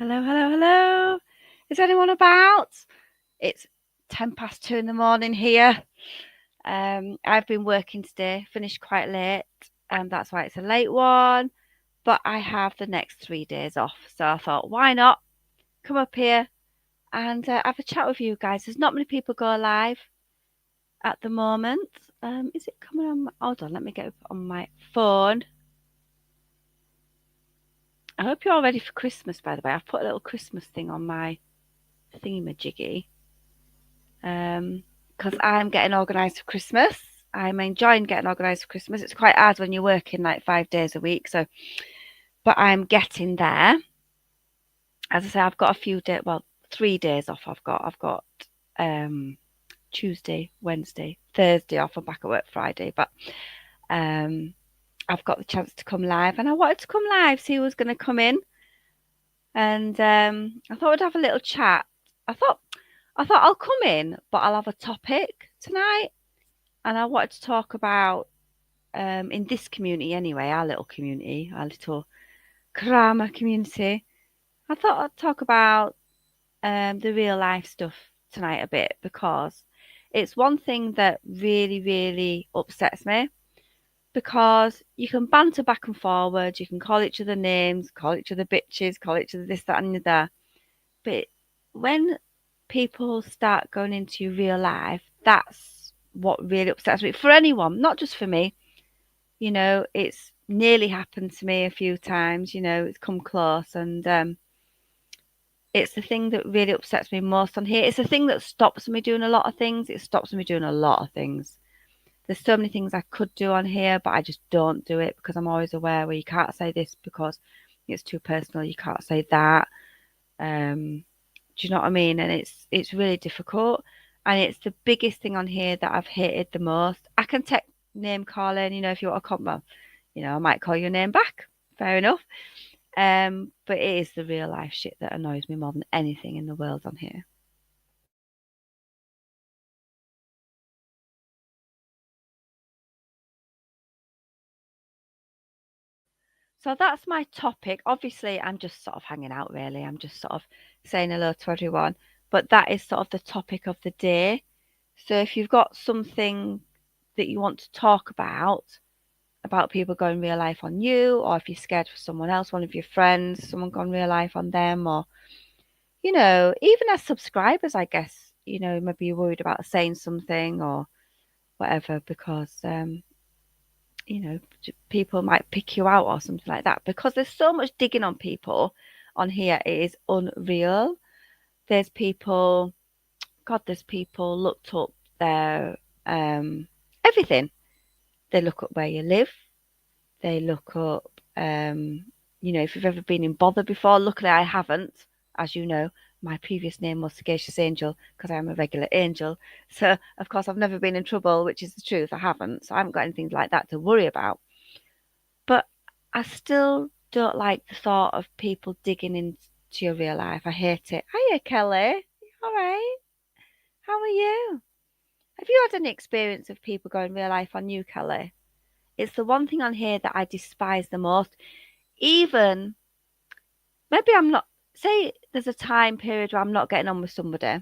Hello, hello, hello. Is anyone about? It's 2:10 in the morning here. I've been working today, finished quite late, and that's why it's a late one. But I have the next 3 days off, so I thought, why not come up here and have a chat with you guys? There's not many people go live at the moment. Is it coming on? Hold on, let me get up on my phone. I hope you're all ready for Christmas, by the way. I've put a little Christmas thing on my thingamajiggy. Because I'm getting organised for Christmas. I'm enjoying getting organised for Christmas. It's quite hard when you're working like 5 days a week. But I'm getting there. As I say, I've got 3 days off. I've got Tuesday, Wednesday, Thursday off. I'm back at work Friday, but I've got the chance to come live, and I wanted to come live, see who was going to come in, and I thought we'd have a little chat. I thought I'll come in, but I'll have a topic tonight. And I wanted to talk about, in this community anyway, our little community, our little Karama community, I thought I'd talk about the real life stuff tonight a bit, because it's one thing that really, really upsets me, because you can banter back and forward, you can call each other names, call each other bitches, call each other this, that, and the other. But when people start going into your real life, that's what really upsets me, for anyone, not just for me. It's nearly happened to me a few times. It's come close, and it's the thing that really upsets me most on here. It's the thing that stops me doing a lot of things. It stops me doing a lot of things. There's so many things I could do on here, but I just don't do it, because I'm always aware where you can't say this because it's too personal. You can't say that. Do you know what I mean? And it's really difficult, and it's the biggest thing on here that I've hated the most. I can take name calling, if you want to come, I might call your name back. Fair enough. But it is the real life shit that annoys me more than anything in the world on here. So that's my topic. Obviously, I'm just sort of hanging out, really. I'm just sort of saying hello to everyone. But that is sort of the topic of the day. So if you've got something that you want to talk about people going real life on you, or if you're scared for someone else, one of your friends, someone gone real life on them, or, even as subscribers, I guess, maybe you're worried about saying something or whatever, because, people might pick you out or something like that, because there's so much digging on people on here. It is unreal. There's people, God, there's people looked up their, everything. They look up where you live. They look up, if you've ever been in bother before. Luckily, I haven't. As you know, my previous name was Sagacious Angel, because I am a regular angel. So, of course, I've never been in trouble, which is the truth. I haven't. So I haven't got anything like that to worry about. But I still don't like the thought of people digging into your real life. I hate it. Hiya, Kelly. All right. How are you? Have you had any experience of people going real life on you, Kelly? It's the one thing on here that I despise the most. Even maybe I'm not, say there's a time period where I'm not getting on with somebody,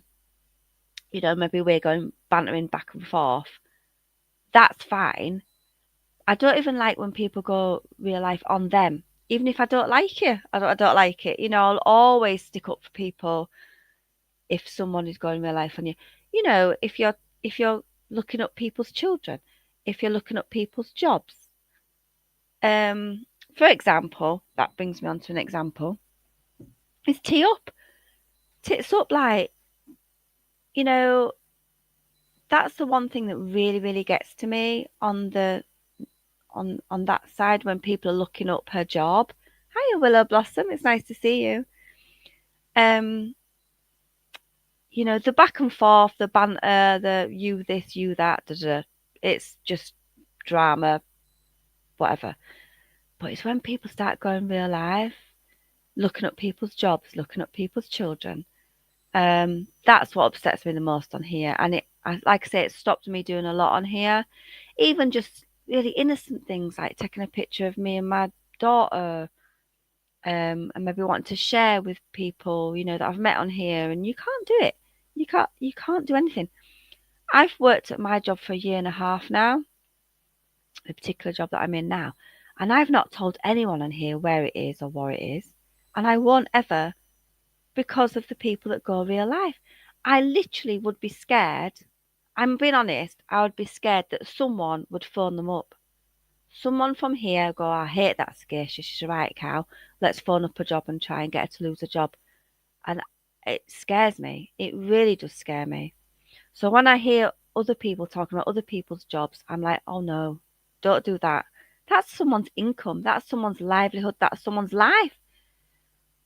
maybe we're going bantering back and forth. That's fine. I don't even like when people go real life on them. Even if I don't like you, I don't like it. I'll always stick up for people if someone is going real life on you. If you're looking up people's children, if you're looking up people's jobs. Um, for example, that brings me on to an example. Is tee up. Tits up, like, you know, that's the one thing that really, really gets to me on that side, when people are looking up her job. Hiya, Willow Blossom. It's nice to see you. Um, the back and forth, the banter, the you this, you that, da, da, it's just drama, whatever. But it's when people start going real life, looking up people's jobs, looking up people's children. That's what upsets me the most on here. And like I say, it stopped me doing a lot on here. Even just really innocent things like taking a picture of me and my daughter, and maybe want to share with people, that I've met on here, and you can't do it. You can't do anything. I've worked at my job for a year and a half now, the particular job that I'm in now, and I've not told anyone on here where it is or what it is, and I won't ever, because of the people that go real life. I literally would be scared. I'm being honest, I would be scared that someone would phone them up. Someone from here go, I hate that Skeisha, she's a right cow. Let's phone up a job and try and get her to lose a job. And it scares me. It really does scare me. So when I hear other people talking about other people's jobs, I'm like, oh no, don't do that. That's someone's income. That's someone's livelihood. That's someone's life.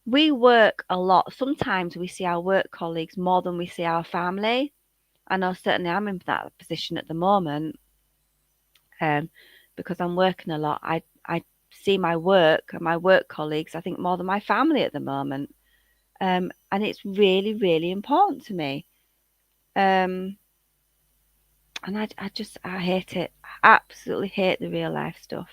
We work a lot. Sometimes we see our work colleagues more than we see our family. I know certainly I'm in that position at the moment, because I'm working a lot. I see my work and my work colleagues, I think, more than my family at the moment. And it's really, really important to me. Um, and I hate it. I absolutely hate the real life stuff.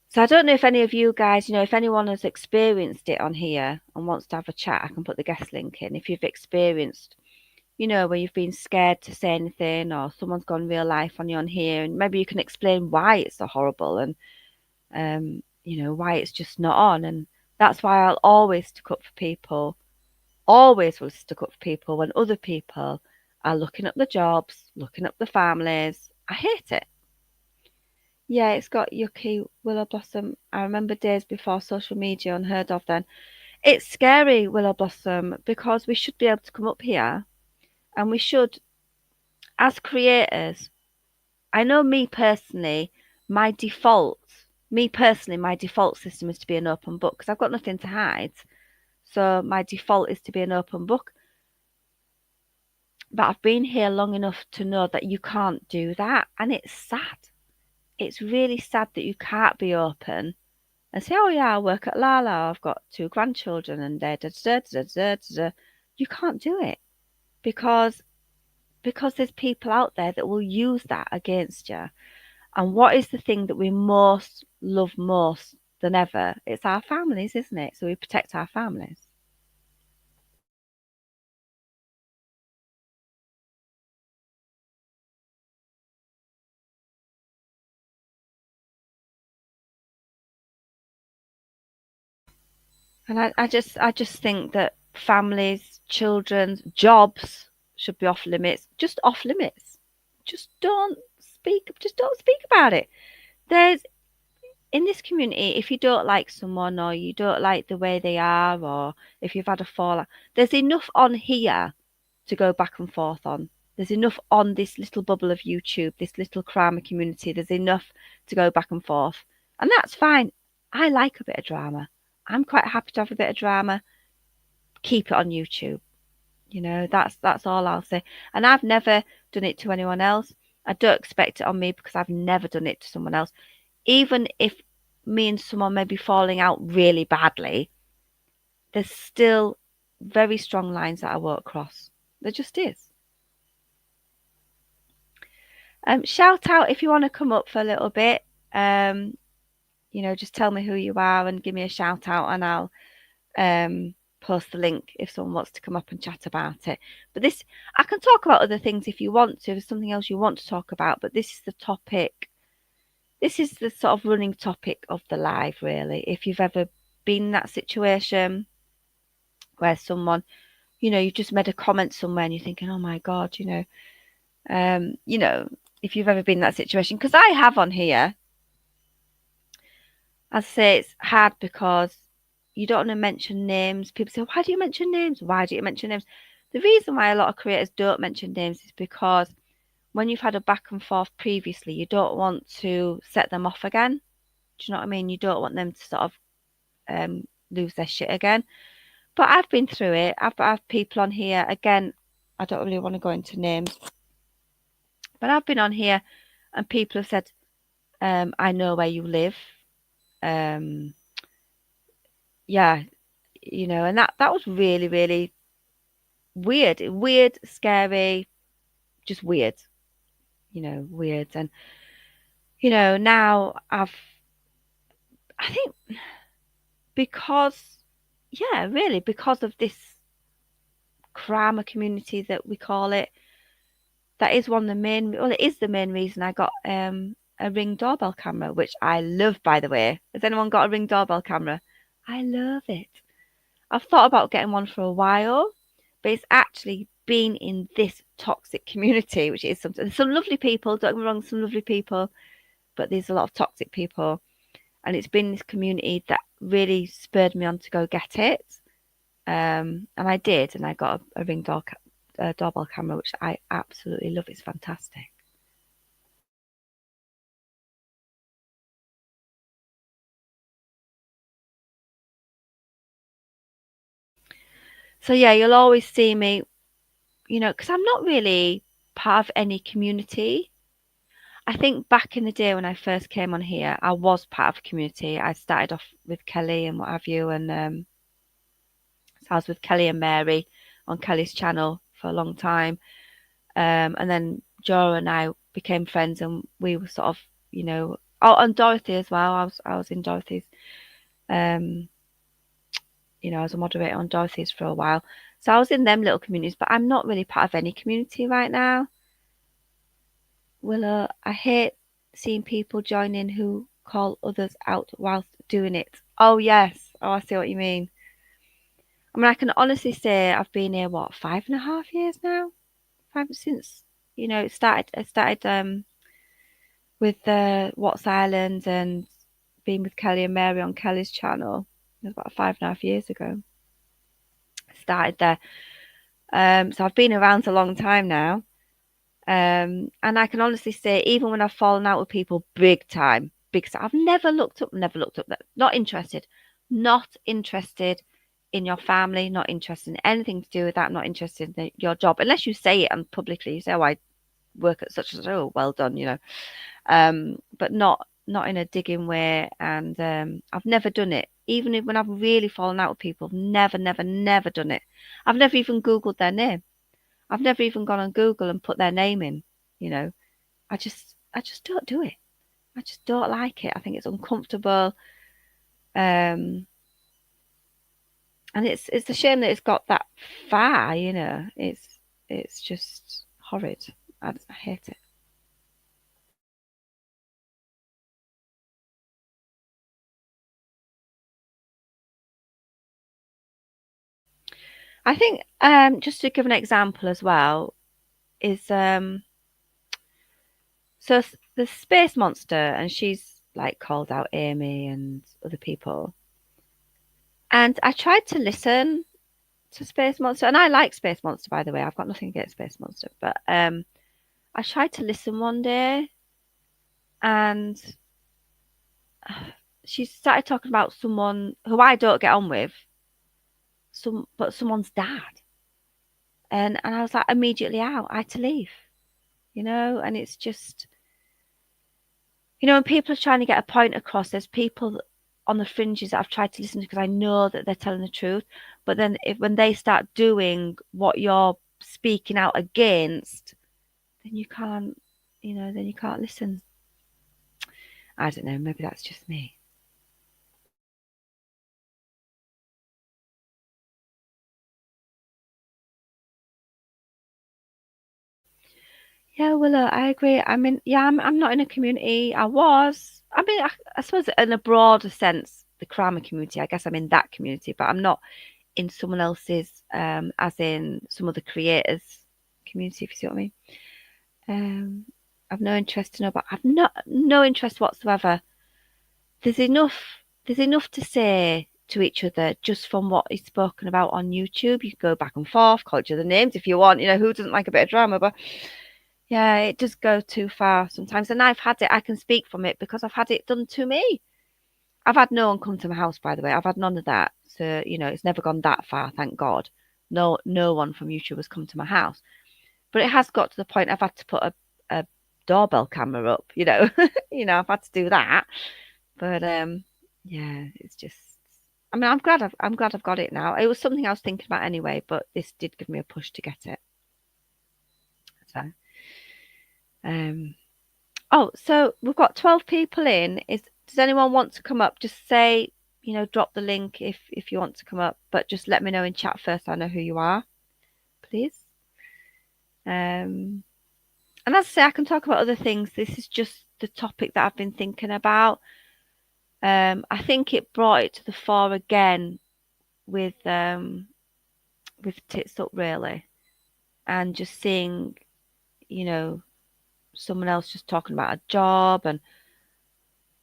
So I don't know if any of you guys, if anyone has experienced it on here and wants to have a chat, I can put the guest link in. If you've experienced, where you've been scared to say anything, or someone's gone real life on you on here, and maybe you can explain why it's so horrible, and why it's just not on. And that's why I'll always stick up for people, always will stick up for people when other people are looking up the jobs, looking up the families. I hate it. Yeah, it's got yucky willow blossom. I remember days before social media unheard of then. It's scary, willow blossom, because we should be able to come up here and we should, as creators, I know my default system is to be an open book because I've got nothing to hide. So my default is to be an open book. But I've been here long enough to know that you can't do that. And it's sad. It's really sad that you can't be open and say, oh, yeah, I work at Lala. I've got 2 grandchildren and da da da da da da. You can't do it because there's people out there that will use that against you. And what is the thing that we most love most than ever? It's our families, isn't it? So we protect our families. And I just think that families, children's jobs should be off limits. Just off limits. Just don't speak about it. There's in this community, if you don't like someone or you don't like the way they are, or if you've had a fallout, there's enough on here to go back and forth on. There's enough on this little bubble of YouTube, this little crime community. There's enough to go back and forth. And that's fine. I like a bit of drama. I'm quite happy to have a bit of drama. Keep it on YouTube. That's all I'll say. And I've never done it to anyone else. I don't expect it on me because I've never done it to someone else. Even if me and someone may be falling out really badly, there's still very strong lines that I won't cross. There just is. Shout out if you want to come up for a little bit. Just tell me who you are and give me a shout out, and I'll post the link if someone wants to come up and chat about it. But I can talk about other things if you want to. If there's something else you want to talk about, but this is the topic. This is the sort of running topic of the live, really. If you've ever been in that situation where someone, you just made a comment somewhere and you're thinking, oh my God, if you've ever been in that situation, because I have on here. I say it's hard because you don't want to mention names. People say, why do you mention names? Why do you mention names? The reason why a lot of creators don't mention names is because when you've had a back and forth previously, you don't want to set them off again. Do you know what I mean? You don't want them to sort of lose their shit again. But I've been through it. I've people on here. Again, I don't really want to go into names. But I've been on here and people have said, I know where you live. Yeah, and that was really, really weird, scary, just weird, weird. And, now I think because, yeah, really, because of this Kramer community that we call it, that is one of the main, well, it is the main reason I got a Ring doorbell camera, which I love, by the way. Has anyone got a Ring doorbell camera? I love it. I've thought about getting one for a while, but it's actually been in this toxic community, which is some lovely people, don't get me wrong, some lovely people, but there's a lot of toxic people. And it's been this community that really spurred me on to go get it. And I did, and I got a Ring doorbell camera, which I absolutely love. It's fantastic. So yeah, you'll always see me, because I'm not really part of any community. I think back in the day when I first came on here, I was part of a community. I started off with Kelly and what have you, and so I was with Kelly and Mary on Kelly's channel for a long time. And then Joe and I became friends, and we were sort of, oh, and Dorothy as well. I was in Dorothy's, um, I was a moderator on Dorothy's for a while. So I was in them little communities, but I'm not really part of any community right now. Willow, I hate seeing people join in who call others out whilst doing it. Oh yes. Oh, I see what you mean. I mean, I can honestly say I've been here, what, 5.5 years now? Five since, it started. I started with What's Island and being with Kelly and Mary on Kelly's channel. It was about 5.5 years ago. I started there. So I've been around a long time now. And I can honestly say, even when I've fallen out with people big time, I've never looked up, not interested in your family, not interested in anything to do with that, not interested in your job, unless you say it and publicly, you say, oh, I work at such and such, oh, well done, but not in a digging way. And I've never done it. Even when I've really fallen out with people, I've never done it. I've never even Googled their name. I've never even gone on Google and put their name in, you know. I just don't do it. I just don't like it. I think it's uncomfortable. Um, and it's a shame that it's got that far. It's just horrid. I hate it. I think just to give an example as well is so the space monster, and she's like called out Amy and other people. And I tried to listen to Space Monster, and I like Space Monster, by the way. I've got nothing against Space Monster, but I tried to listen one day, and she started talking about someone who I don't get on with, but someone's dad, and I was like immediately out. I had to leave. And it's just, when people are trying to get a point across, there's people on the fringes that I've tried to listen to because I know that they're telling the truth. But then when they start doing what you're speaking out against, then you can't listen. I don't know, maybe that's just me. Yeah, well, I agree. I mean, yeah, I'm not in a community. I was. I mean, I suppose in a broader sense, the Kramer community. I guess I'm in that community, but I'm not in someone else's, as in some other creators community. If you see what I mean. Um, I've no interest to know, but I've no interest whatsoever. There's enough. There's enough to say to each other just from what is spoken about on YouTube. You can go back and forth, call each other names if you want. Who doesn't like a bit of drama? But yeah, it does go too far sometimes. And I've had it. I can speak from it because I've had it done to me. I've had no one come to my house, by the way. I've had none of that. So, it's never gone that far, thank God. No one from YouTube has come to my house. But it has got to the point I've had to put a doorbell camera up, I've had to do that. But yeah, it's just, I mean, I'm glad I've got it now. It was something I was thinking about anyway, but this did give me a push to get it. So um oh, so we've got 12 people in. Does anyone want to come up? Just say drop the link if you want to come up, but just let me know in chat first so I know who you are, please. And as I say, I can talk about other things. This is just the topic that I've been thinking about. I think it brought it to the fore again with Tits Up really, and just seeing, someone else just talking about a job, and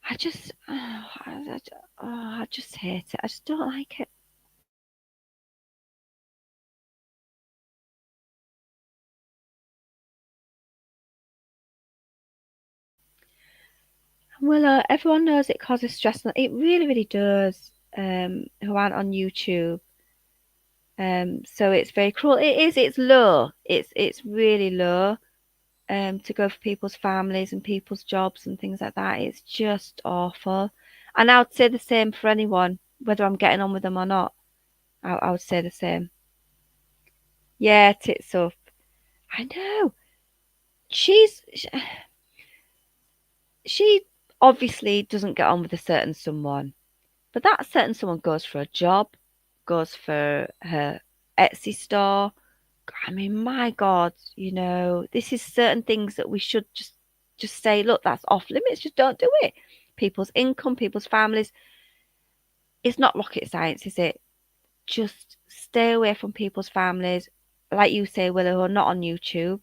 I just, I just hate it. I just don't like it. Well, everyone knows it causes stress. It really, really does. Who aren't on YouTube. So it's very cruel. It is. It's low. It's really low. To go for people's families and people's jobs and things like that. It's just awful. And I would say the same for anyone, whether I'm getting on with them or not. I would say the same. Yeah, Tits Up. I know. She's she obviously doesn't get on with a certain someone, but that certain someone goes for a job, goes for her Etsy store. I mean, my God, this is certain things that we should just say, look, that's off limits. Just don't do it. People's income, people's families. It's not rocket science, is it? Just stay away from people's families, like you say, Willow, who are not on YouTube,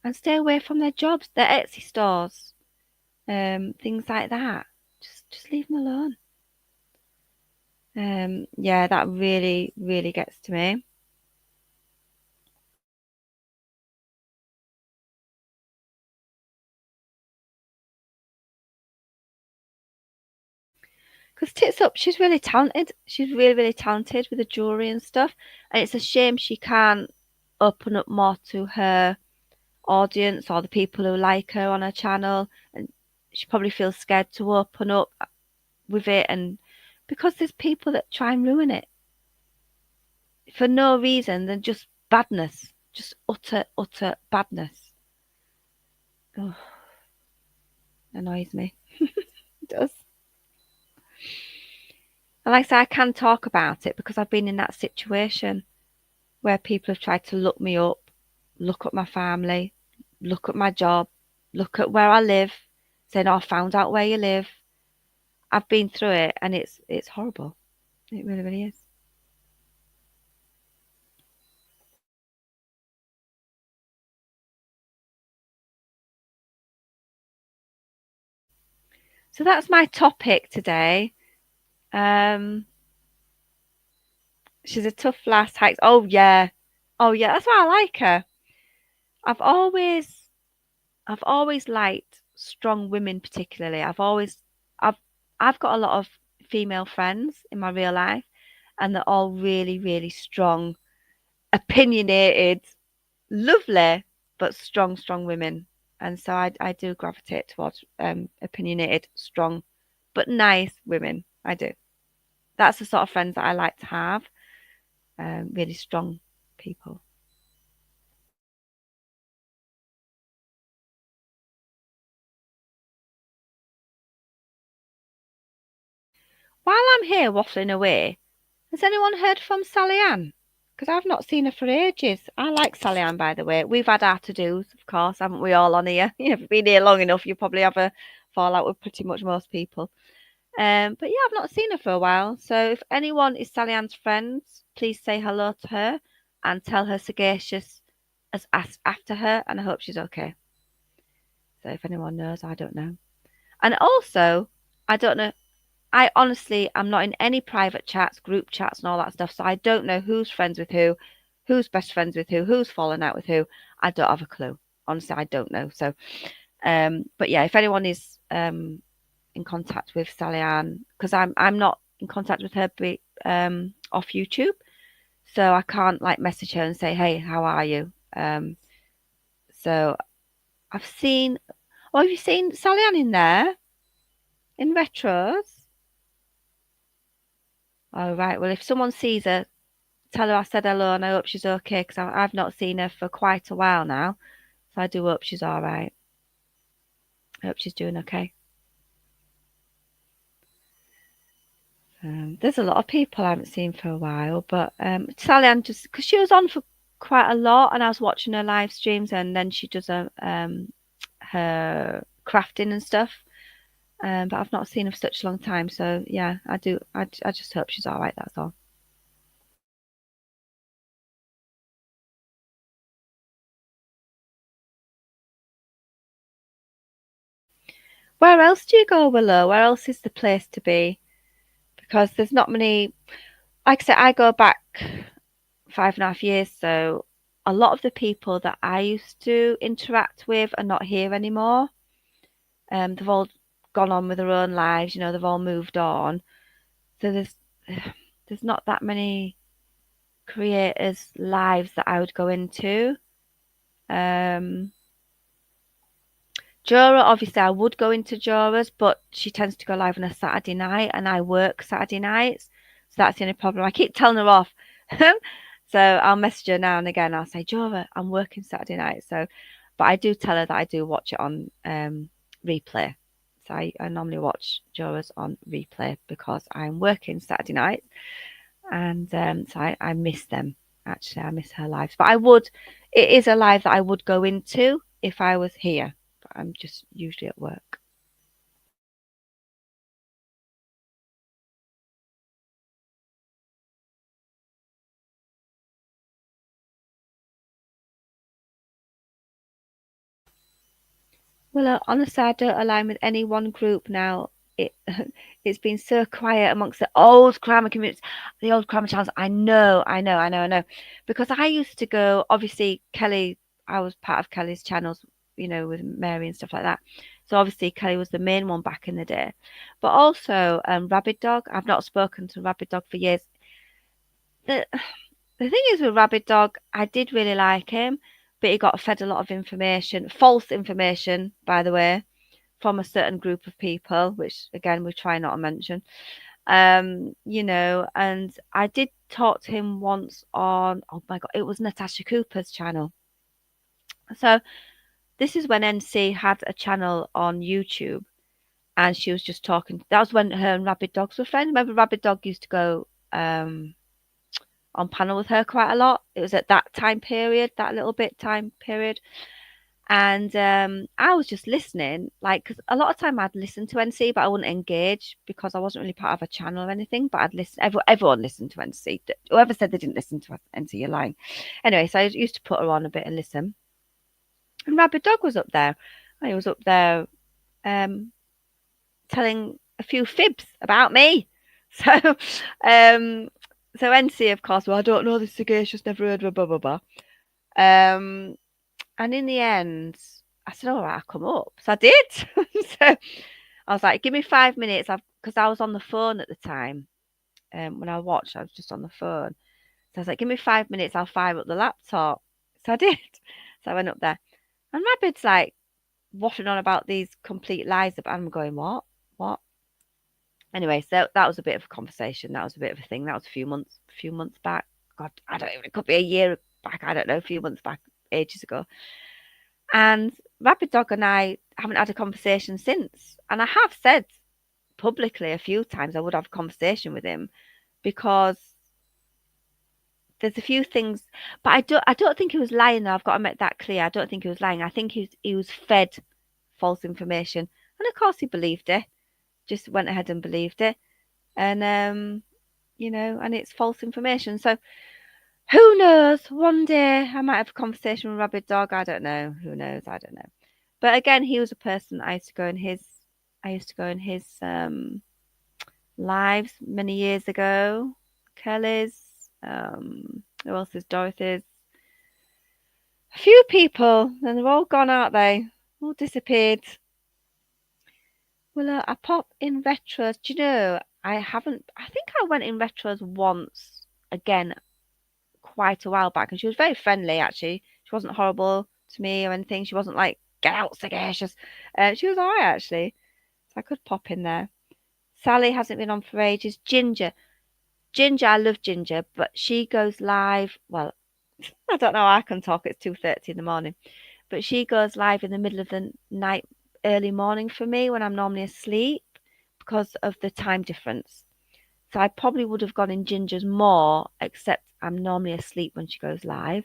and stay away from their jobs, their Etsy stores, things like that. Just leave them alone. Yeah, that really, really gets to me. Because Tits Up, she's really talented. She's really, really talented with the jewellery and stuff. And it's a shame she can't open up more to her audience or the people who like her on her channel. And she probably feels scared to open up with it. And because there's people that try and ruin it for no reason than just badness, just utter, utter badness. Oh, annoys me. It does. And like I say, I can talk about it because I've been in that situation where people have tried to look me up, look at my family, look at my job, look at where I live, saying, "Oh, I found out where you live." I've been through it, and it's horrible. It really, really is. So that's my topic today. Um, she's a tough lass. Hikes. Oh yeah. That's why I like her. I've always, I've always liked strong women, particularly. I've, I've got a lot of female friends in my real life, and they're all really, really strong, opinionated, lovely, but strong, strong women. And so I do gravitate towards opinionated, strong, but nice women. I do. That's the sort of friends that I like to have. Really strong people. While I'm here waffling away, has anyone heard from Sally Ann? Because I've not seen her for ages. I like Sally Ann, by the way. We've had our to dos, of course, haven't we all on here? If you've been here long enough, you probably have a fallout with pretty much most people. But yeah, I've not seen her for a while. So if anyone is Sally Ann's friends, please say hello to her and tell her Sagacious has asked after her, and I hope she's okay. So if anyone knows, I don't know. And also, I don't know. I honestly am not in any private chats, group chats, and all that stuff. So I don't know who's friends with who, who's best friends with who's fallen out with who. I don't have a clue. Honestly, I don't know. So, but yeah, if anyone is in contact with Sally Ann, because I'm not in contact with her off YouTube, so I can't like message her and say, "Hey, how are you?" So I've seen. Oh, have you seen Sally Ann in there in retros? Oh right. Well, if someone sees her, tell her I said hello and I hope she's okay because I've not seen her for quite a while now. So I do hope she's all right. I hope she's doing okay. There's a lot of people I haven't seen for a while, but Sally Ann, just because she was on for quite a lot, and I was watching her live streams, and then she does her crafting and stuff. But I've not seen her for such a long time, so yeah, I do. I just hope she's all right. That's all. Where else do you go, Willow? Where else is the place to be? Because there's not many. Like I said, I go back 5.5 years, so a lot of the people that I used to interact with are not here anymore. They've all gone on with their own lives, they've all moved on. So there's not that many creators' lives that I would go into. Um, Jora, obviously, I would go into Jora's, but she tends to go live on a Saturday night, and I work Saturday nights, so that's the only problem. I keep telling her off, so I'll message her now and again. I'll say, Jora, I'm working Saturday night, but I do tell her that I do watch it on replay. So I normally watch Jora's on replay because I'm working Saturday night, and so I miss them. Actually, I miss her lives, but it is a live that I would go into if I was here. But I'm just usually at work. Well, honestly, I don't align with any one group now. It it's been so quiet amongst the old grammar communities, the old grammar channels. I know. Because I used to go. Obviously, Kelly. I was part of Kelly's channels, with Mary and stuff like that. So obviously, Kelly was the main one back in the day. But also, Rabbit Dog. I've not spoken to Rabbit Dog for years. The the thing is with Rabbit Dog, I did really like him, but he got fed a lot of information, false information, by the way, from a certain group of people, which again we try not to mention. And I did talk to him once on, oh my God, it was Natasha Cooper's channel. So this is when NC had a channel on YouTube, and she was just talking. That was when her and Rabbit Dogs were friends. Remember, Rabbit Dog used to go on panel with her quite a lot. It was at that time period, that little bit time period. And I was just listening, like, because a lot of time I'd listen to NC, but I wouldn't engage because I wasn't really part of a channel or anything. But I'd listen. Everyone listened to NC. Whoever said they didn't listen to NC, you're lying. Anyway, so I used to put her on a bit and listen. And Rabbit Dog was up there. He was up there um, telling a few fibs about me. So, NC, of course, well, I don't know this sagacious, never heard of a blah blah blah. And in the end, I said, "All right, I'll come up." So I did. So I was like, "Give me 5 minutes," because I was on the phone at the time. When I watched, I was just on the phone. So I was like, "Give me 5 minutes, I'll fire up the laptop." So I did. So I went up there, and Rabbit's like waffling on about these complete lies. About I'm going, what, what? Anyway, so that was a bit of a conversation. That was a bit of a thing. That was a few months back. God, I don't even. It could be a year back. I don't know. A few months back, ages ago. And Rabbit Dog and I haven't had a conversation since. And I have said publicly a few times I would have a conversation with him because there's a few things, but I don't think he was lying. Though. I've got to make that clear. I don't think he was lying. I think he was fed false information, and of course he believed it. Just went ahead and believed it, and and it's false information. So who knows? One day I might have a conversation with Rabbit Dog. I don't know. Who knows? I don't know. But again, he was a person I used to go in his. I used to go in his lives many years ago. Kelly's. Who else is Dorothy's? A few people, and they're all gone, aren't they? All disappeared. Well, I pop in retros. Do you know? I haven't. I think I went in retros once again quite a while back, and she was very friendly. Actually, she wasn't horrible to me or anything. She wasn't like get out, sagacious. She was alright actually, so I could pop in there. Sally hasn't been on for ages. Ginger, I love Ginger, but she goes live. Well, I don't know. I can talk. It's 2:30 in the morning, but she goes live in the middle of the night, early morning for me when I'm normally asleep because of the time difference. So I probably would have gone in Ginger's more, except I'm normally asleep when she goes live.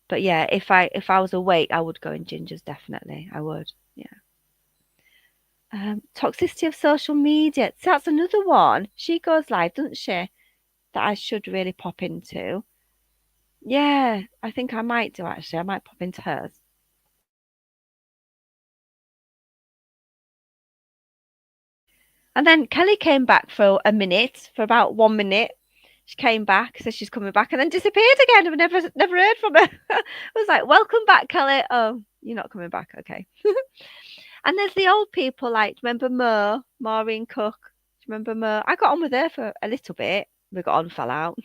But yeah, if I was awake, I would go in Ginger's definitely. I would. Yeah. Toxicity of social media. So that's another one. She goes live, doesn't she? That I should really pop into. Yeah, I think I might do actually. I might pop into hers. And then Kelly came back for a minute, for about 1 minute. She came back, said she's coming back, and then disappeared again. I've never heard from her. I was like, "Welcome back, Kelly." Oh, you're not coming back, okay. And there's the old people, like remember Mo, Maureen Cook. Do you remember Mo? I got on with her for a little bit. We got on, fell out.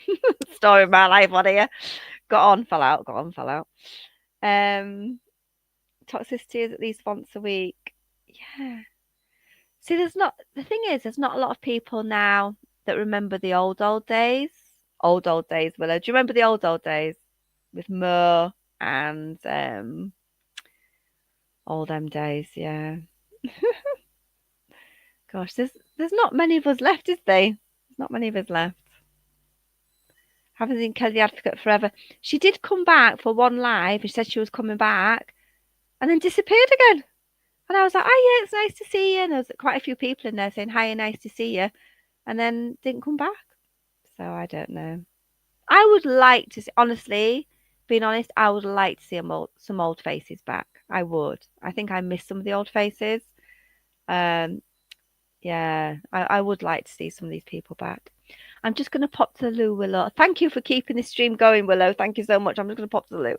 Story of my life on here. Got on, fell out. Got on, fell out. Um, Toxicity is at least once a week. Yeah. See, the thing is, there's not a lot of people now that remember the old days. Old days, Willow. Do you remember the old days with Mo and all them days? Yeah. Gosh, there's not many of us left, is there? There's not many of us left. Haven't seen Kelly the Advocate forever. She did come back for one live and said she was coming back and then disappeared again. And I was like, oh yeah, it's nice to see you. And there was quite a few people in there saying, hi, nice to see you. And then didn't come back. So I don't know. I would like to see, honestly, being honest, I would like to see some old faces back. I would. I think I miss some of the old faces. Um, yeah, I would like to see some of these people back. I'm just going to pop to the loo, Willow. Thank you for keeping this stream going, Willow. Thank you so much. I'm just going to pop to the loo.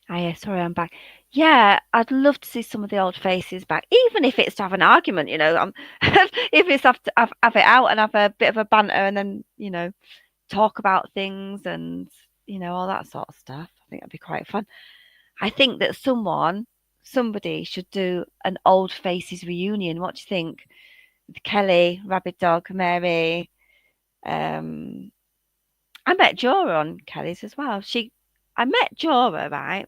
Ah, yeah, sorry, I'm back. Yeah, I'd love to see some of the old faces back, even if it's to have an argument, if it's have it out and have a bit of a banter and then, talk about things and, all that sort of stuff. I think that'd be quite fun. I think that somebody should do an old faces reunion. What do you think? With Kelly, Rabbit Dog, Mary. Um, I met Jora on Kelly's as well. I met Jora, right?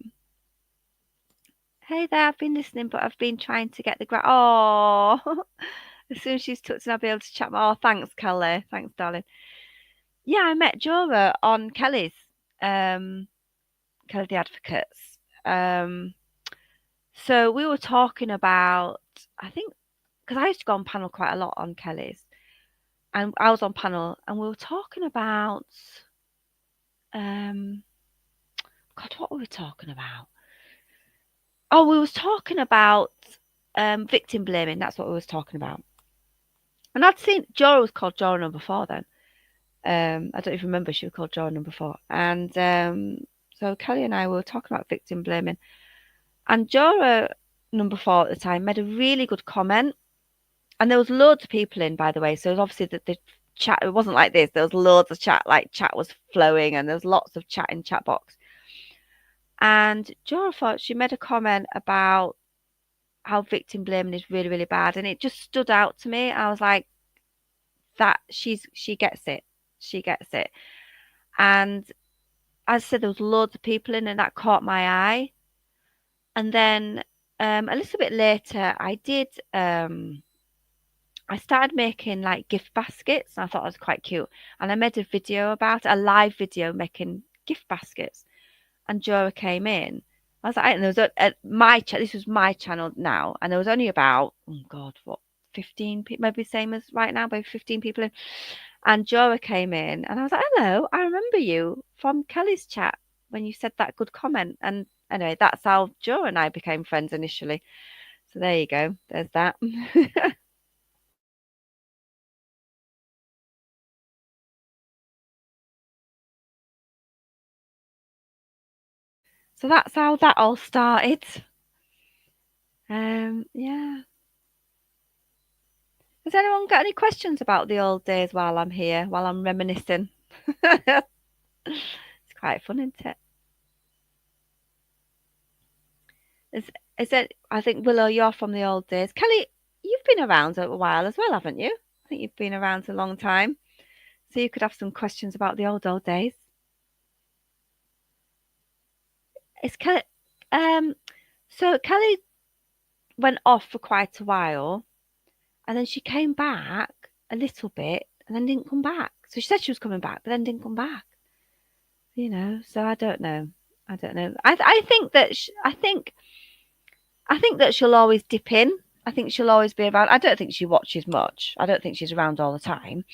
Hey there, I've been listening, but I've been trying to get the Oh, as soon as she's tucked in, I'll be able to chat more. Oh, thanks, Kelly. Thanks, darling. Yeah, I met Jora on um, Kelly the Advocates. So we were talking about, I think, because I used to go on panel quite a lot on Kelly's, and I was on panel, and we were talking about, um, God, what were we talking about? Oh, we was talking about victim blaming. That's what we was talking about. And I'd seen Jora was called Jora number four then. I don't even remember she was called Jora number four. And so Kelly and I were talking about victim blaming. And Jora number four at the time made a really good comment. And there was loads of people in, by the way. So it was obviously that the chat, it wasn't like this. There was loads of chat, like chat was flowing and there was lots of chat in chat box. And Jora thought she made a comment about how victim blaming is really, really bad. And it just stood out to me. I was like, that she gets it. She gets it. And as I said, there was loads of people in, and that caught my eye. And then a little bit later, I started making like gift baskets, and I thought it was quite cute. And I made a video about it, a live video making gift baskets. And Jora came in. I was like, and there was this was my channel now, and there was only about, oh God, what, 15 people, maybe same as right now, maybe 15 people in. And Jora came in, and I was like, hello, I remember you from Kelly's chat when you said that good comment. And anyway, that's how Jora and I became friends initially. So there you go. There's that. So that's how that all started. Yeah. Has anyone got any questions about the old days while I'm here, while I'm reminiscing? It's quite fun, isn't it? Is is it? I think Willow, you're from the old days. Kelly, you've been around a while as well, haven't you? I think you've been around a long time, so you could have some questions about the old days. Is Kelly? Um, so Kelly went off for quite a while, and then she came back a little bit, and then didn't come back. So she said she was coming back, but then didn't come back. So I don't know. I don't know. I think that I think that she'll always dip in. I think she'll always be around. I don't think she watches much. I don't think she's around all the time,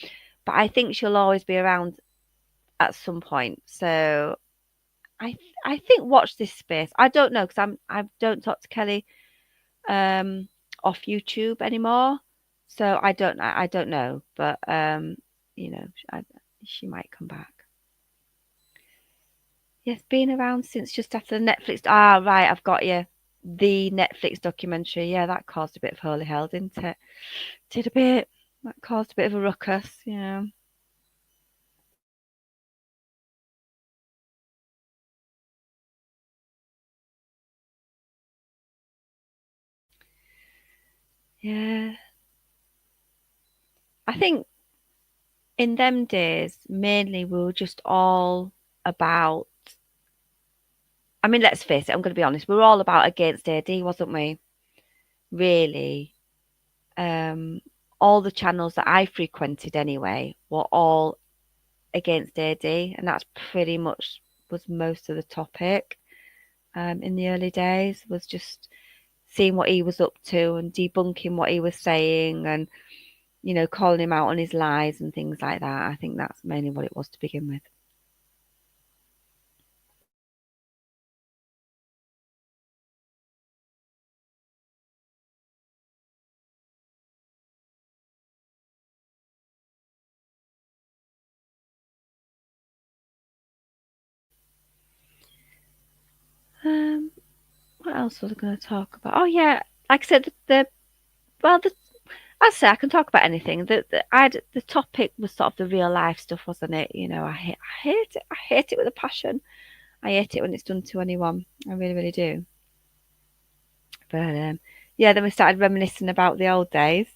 but I think she'll always be around at some point. So I think watch this space. I don't know because I don't talk to Kelly um off YouTube anymore. So I don't know, but you know, she might come back. Yes, been around since just after the Netflix. Ah, right, I've got you. The Netflix documentary. Yeah, that caused a bit of holy hell, didn't it? Did a bit. That caused a bit of a ruckus. Yeah. Yeah. I think in them days, mainly we were just all about. I mean, let's face it, I'm going to be honest, we were all about against AD, wasn't we? Really. Um, all the channels that I frequented anyway were all against AD, and that's pretty much was most of the topic in the early days was just seeing what he was up to and debunking what he was saying and calling him out on his lies and things like that. I think that's mainly what it was to begin with. Um, what else was I going to talk about? Oh yeah, like I said, well, I say I can talk about anything. The topic was sort of the real life stuff, wasn't it? I hate it. I hate it with a passion. I hate it when it's done to anyone. I really, really do. But yeah, then we started reminiscing about the old days.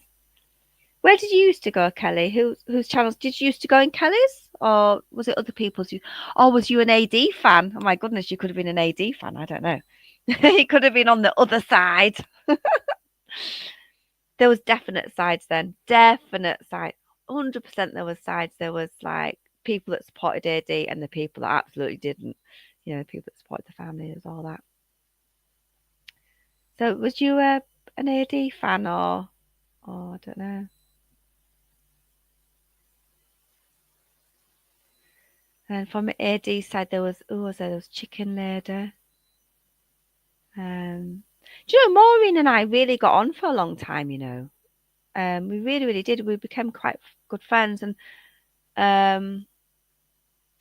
Where did you used to go, Kelly? Whose channels did you used to go in Kelly's, or was it other people's? Or was you an AD fan? Oh my goodness, you could have been an AD fan. I don't know. He could have been on the other side. There was definite sides then. Definite side. 100% there was sides. There was like people that supported AD and the people that absolutely didn't. The people that supported the family. There's all that. So was you an AD fan or I don't know. And from AD side there was there was Chicken Lady. Do you know Maureen and I really got on for a long time. We really, really did. We became quite good friends and um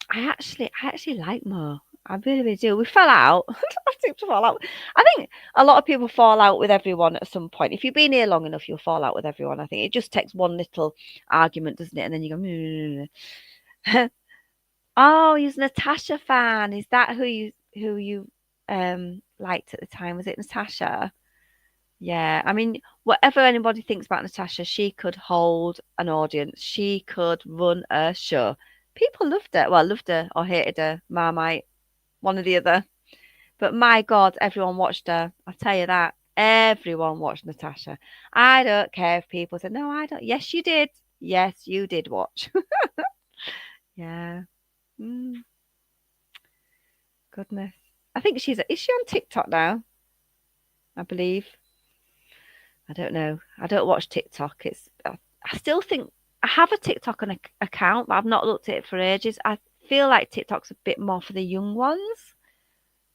I actually like Mo. I really, really do. We fell out. I seem to fall out. I think a lot of people fall out with everyone at some point. If you've been here long enough, you'll fall out with everyone. I think it just takes one little argument, doesn't it? And then you go, oh, he's a Natasha fan. Is that who you liked at the time? Was it Natasha? Yeah. I mean, whatever anybody thinks about Natasha, she could hold an audience. She could run a show. People loved her. Well, loved her or hated her, Marmite, one or the other. But my God, everyone watched her. I'll tell you that. Everyone watched Natasha. I don't care if people say, no, I don't. Yes, you did. Yes, you did watch. Yeah. Mm, goodness. I think is she on TikTok now? I believe. I don't know. I don't watch TikTok. I still think I have a TikTok account, but I've not looked at it for ages. I feel like TikTok's a bit more for the young ones.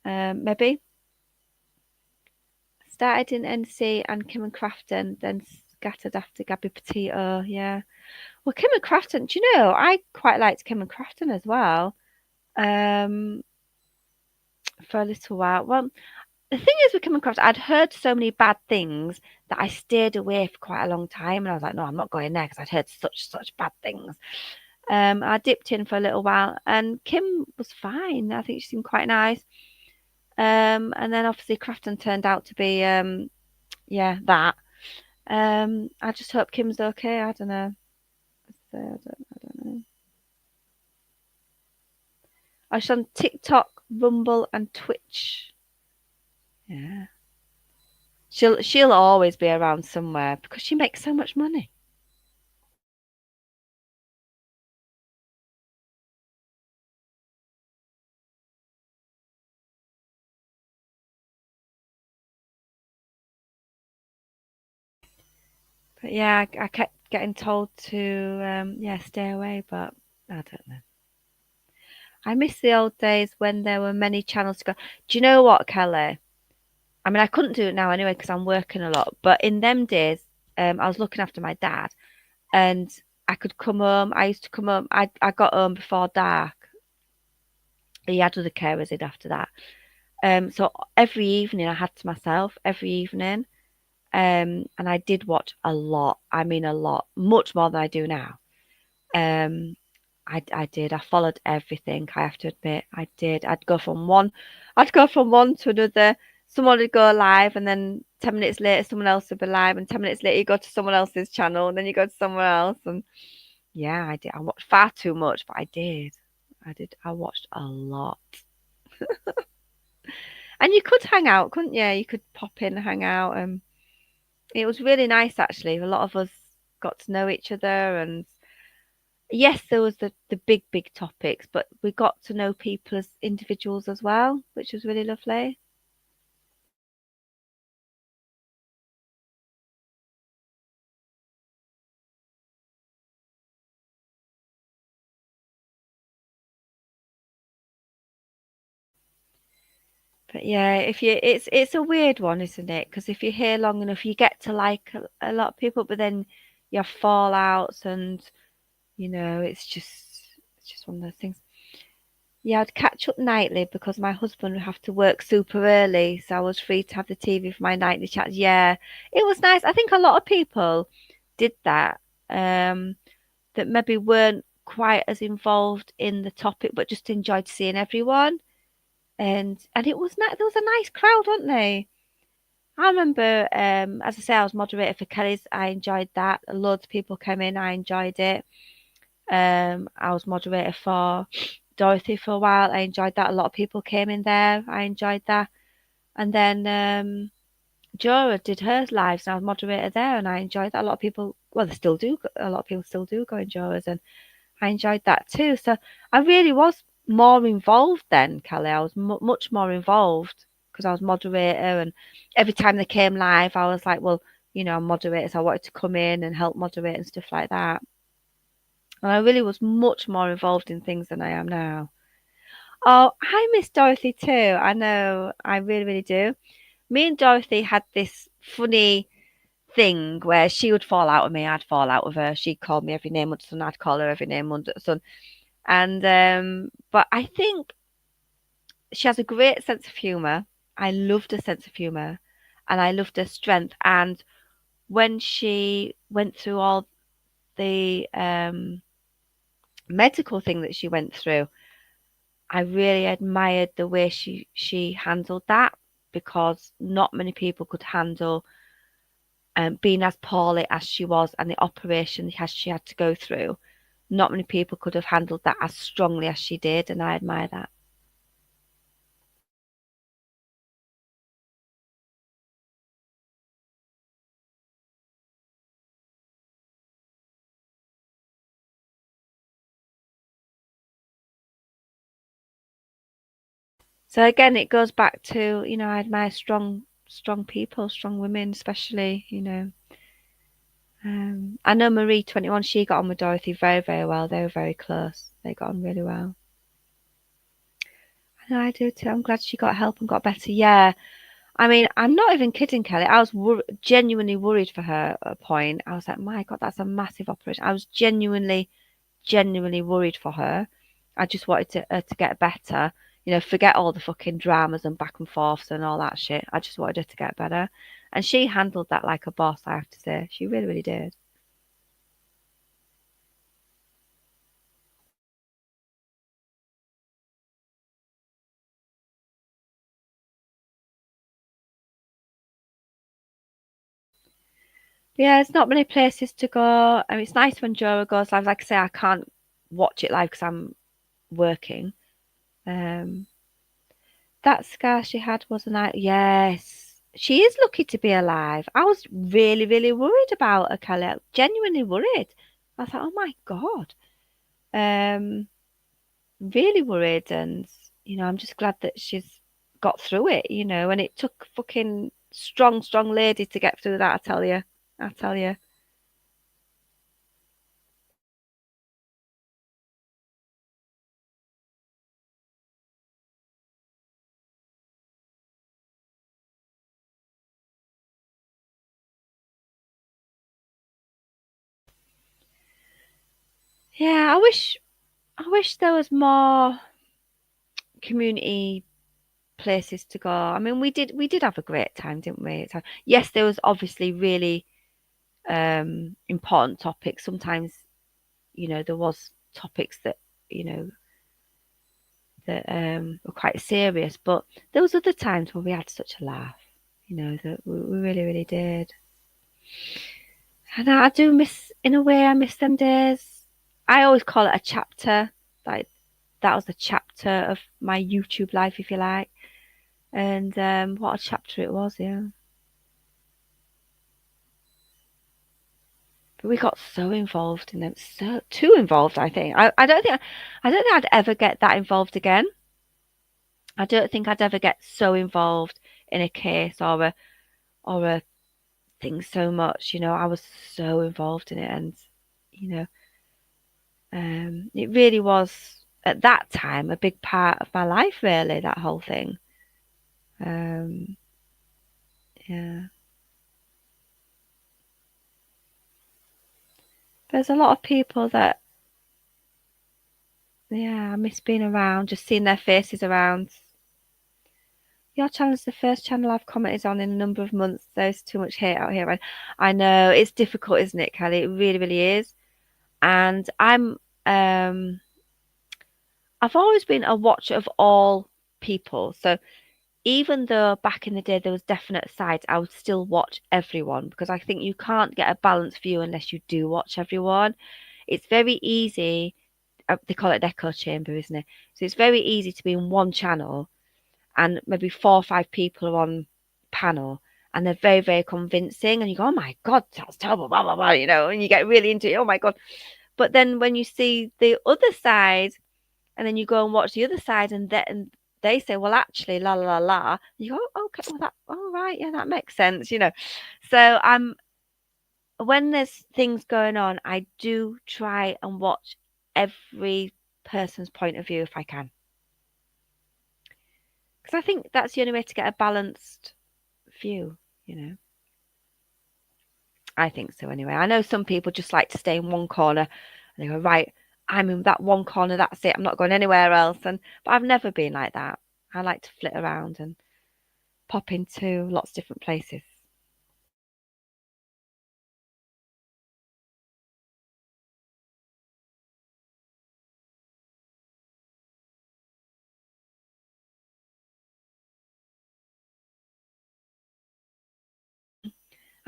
Maybe. Started in NC and Kim and Crafton, then scattered after Gabby Petito. Yeah. Well, Kim and Crafton, do you know, I quite liked Kim and Crafton as well. Um, for a little while. Well, the thing is with Kim and Crafton, I'd heard so many bad things that I stayed away for quite a long time, and I was like, no, I'm not going there because I'd heard such bad things. I dipped in for a little while, and Kim was fine. I think she seemed quite nice. And then obviously Crafton turned out to be, yeah, that. I just hope Kim's okay. I don't know. I don't know. I was on TikTok, Rumble, and Twitch. Yeah. She'll always be around somewhere because she makes so much money. But yeah, I kept getting told to yeah, stay away, but I don't know. I miss the old days when there were many channels to go. Do you know what, Kelly? I mean, I couldn't do it now anyway because I'm working a lot. But in them days, I was looking after my dad, and I could come home. I used to come home. I got home before dark. He had other carers in after that. So every evening I had to myself. Every evening, and I did watch a lot. I mean, a lot, much more than I do now. Um, I did. I followed everything. I have to admit, I did. I'd go from one to another. Someone would go live, and then 10 minutes later, someone else would be live, and 10 minutes later, you go to someone else's channel, and then you go to somewhere else, and yeah, I did. I watched far too much, but I did. I did. I watched a lot, and you could hang out, couldn't you? You could pop in and hang out, and it was really nice actually. A lot of us got to know each other, and yes, there was the big topics, but we got to know people as individuals as well, which was really lovely. But yeah, if you it's a weird one, isn't it? Because if you're here long enough, you get to like a lot of people, but then you have fallouts, and it's just one of those things. Yeah, I'd catch up nightly because my husband would have to work super early, so I was free to have the TV for my nightly chats. Yeah, it was nice. I think a lot of people did that. That maybe weren't quite as involved in the topic, but just enjoyed seeing everyone. And it was nice. There was a nice crowd, weren't they? I remember, as I say, I was moderator for Kelly's. I enjoyed that. Loads of people came in. I enjoyed it. I was moderator for Dorothy for a while. I enjoyed that. A lot of people came in there. I enjoyed that. And then Jora did her lives, and I was moderator there, and I enjoyed that. A lot of people, well, they still do. A lot of people still do go in Jora's, and I enjoyed that too. So I really was more involved then, Kelly. I was much more involved because I was moderator, and every time they came live, I was like, well, I'm moderator, so I wanted to come in and help moderate and stuff like that. And I really was much more involved in things than I am now. Oh, I miss Dorothy too. I know, I really, really do. Me and Dorothy had this funny thing where she would fall out with me, I'd fall out with her. She'd call me every name under the sun, I'd call her every name under the sun. And but I think she has a great sense of humor. I loved her sense of humor, and I loved her strength. And when she went through all the medical thing that she went through, I really admired the way she handled that because not many people could handle being as poorly as she was and the operation she had to go through, not many people could have handled that as strongly as she did, and I admire that. So again, it goes back to, I admire strong people, strong women, especially, I know Marie 21, she got on with Dorothy very, very well. They were very close. They got on really well. I know I do too. I'm glad she got help and got better. Yeah. I mean, I'm not even kidding, Kelly. I was genuinely worried for her at a point. I was like, my God, that's a massive operation. I was genuinely worried for her. I just wanted to get better. Forget all the fucking dramas and back and forths and all that shit. I just wanted her to get better. And she handled that like a boss, I have to say. She really, really did. Yeah, there's not many places to go. I mean, it's nice when Jora goes live. Like I say, I can't watch it live because I'm working. Um, that scar she had was a night. Yes, she is lucky to be alive. I was really, really worried about her, Kelly. Genuinely worried. I thought, oh my God. Um, really worried, and I'm just glad that she's got through it. And it took fucking strong lady to get through that. I tell you, I tell you. Yeah, I wish there was more community places to go. I mean, we did have a great time, didn't we? Yes, there was obviously really important topics. Sometimes, there was topics that, you know, that were quite serious, but there was other times when we had such a laugh, that we really, really did. And I do miss, in a way, I miss them days. I always call it a chapter. Like that was a chapter of my YouTube life, if you like. And what a chapter it was, yeah. But we got so involved in them, so too involved, I think. I don't think I'd ever get that involved again. I don't think I'd ever get so involved in a case or a thing so much. I was so involved in it, and you know, it really was at that time a big part of my life. Really, that whole thing. Um, yeah, there's a lot of people that, yeah, I miss being around, just seeing their faces around. Your channel is the first channel I've commented on in a number of months. There's too much hate out here. And I know it's difficult, isn't it, Kelly? It really, really is. And I've always been a watcher of all people. So even though back in the day there was definite sides, I would still watch everyone because I think you can't get a balanced view unless you do watch everyone. It's very easy. They call it an echo chamber, isn't it? So it's very easy to be in one channel and maybe 4 or 5 people are on panel and they're very, very convincing. And you go, oh my God, that's terrible, blah, blah, blah, and you get really into it. Oh my God. But then when you see the other side and then you go and watch the other side and they say, well, actually, la, la, la, la, you go, oh, okay, well, all right. Yeah, that makes sense. So when there's things going on, I do try and watch every person's point of view if I can. Because I think that's the only way to get a balanced view, you know. I think so anyway. I know some people just like to stay in one corner and they go, right, I'm in that one corner, that's it. I'm not going anywhere else. But I've never been like that. I like to flit around and pop into lots of different places.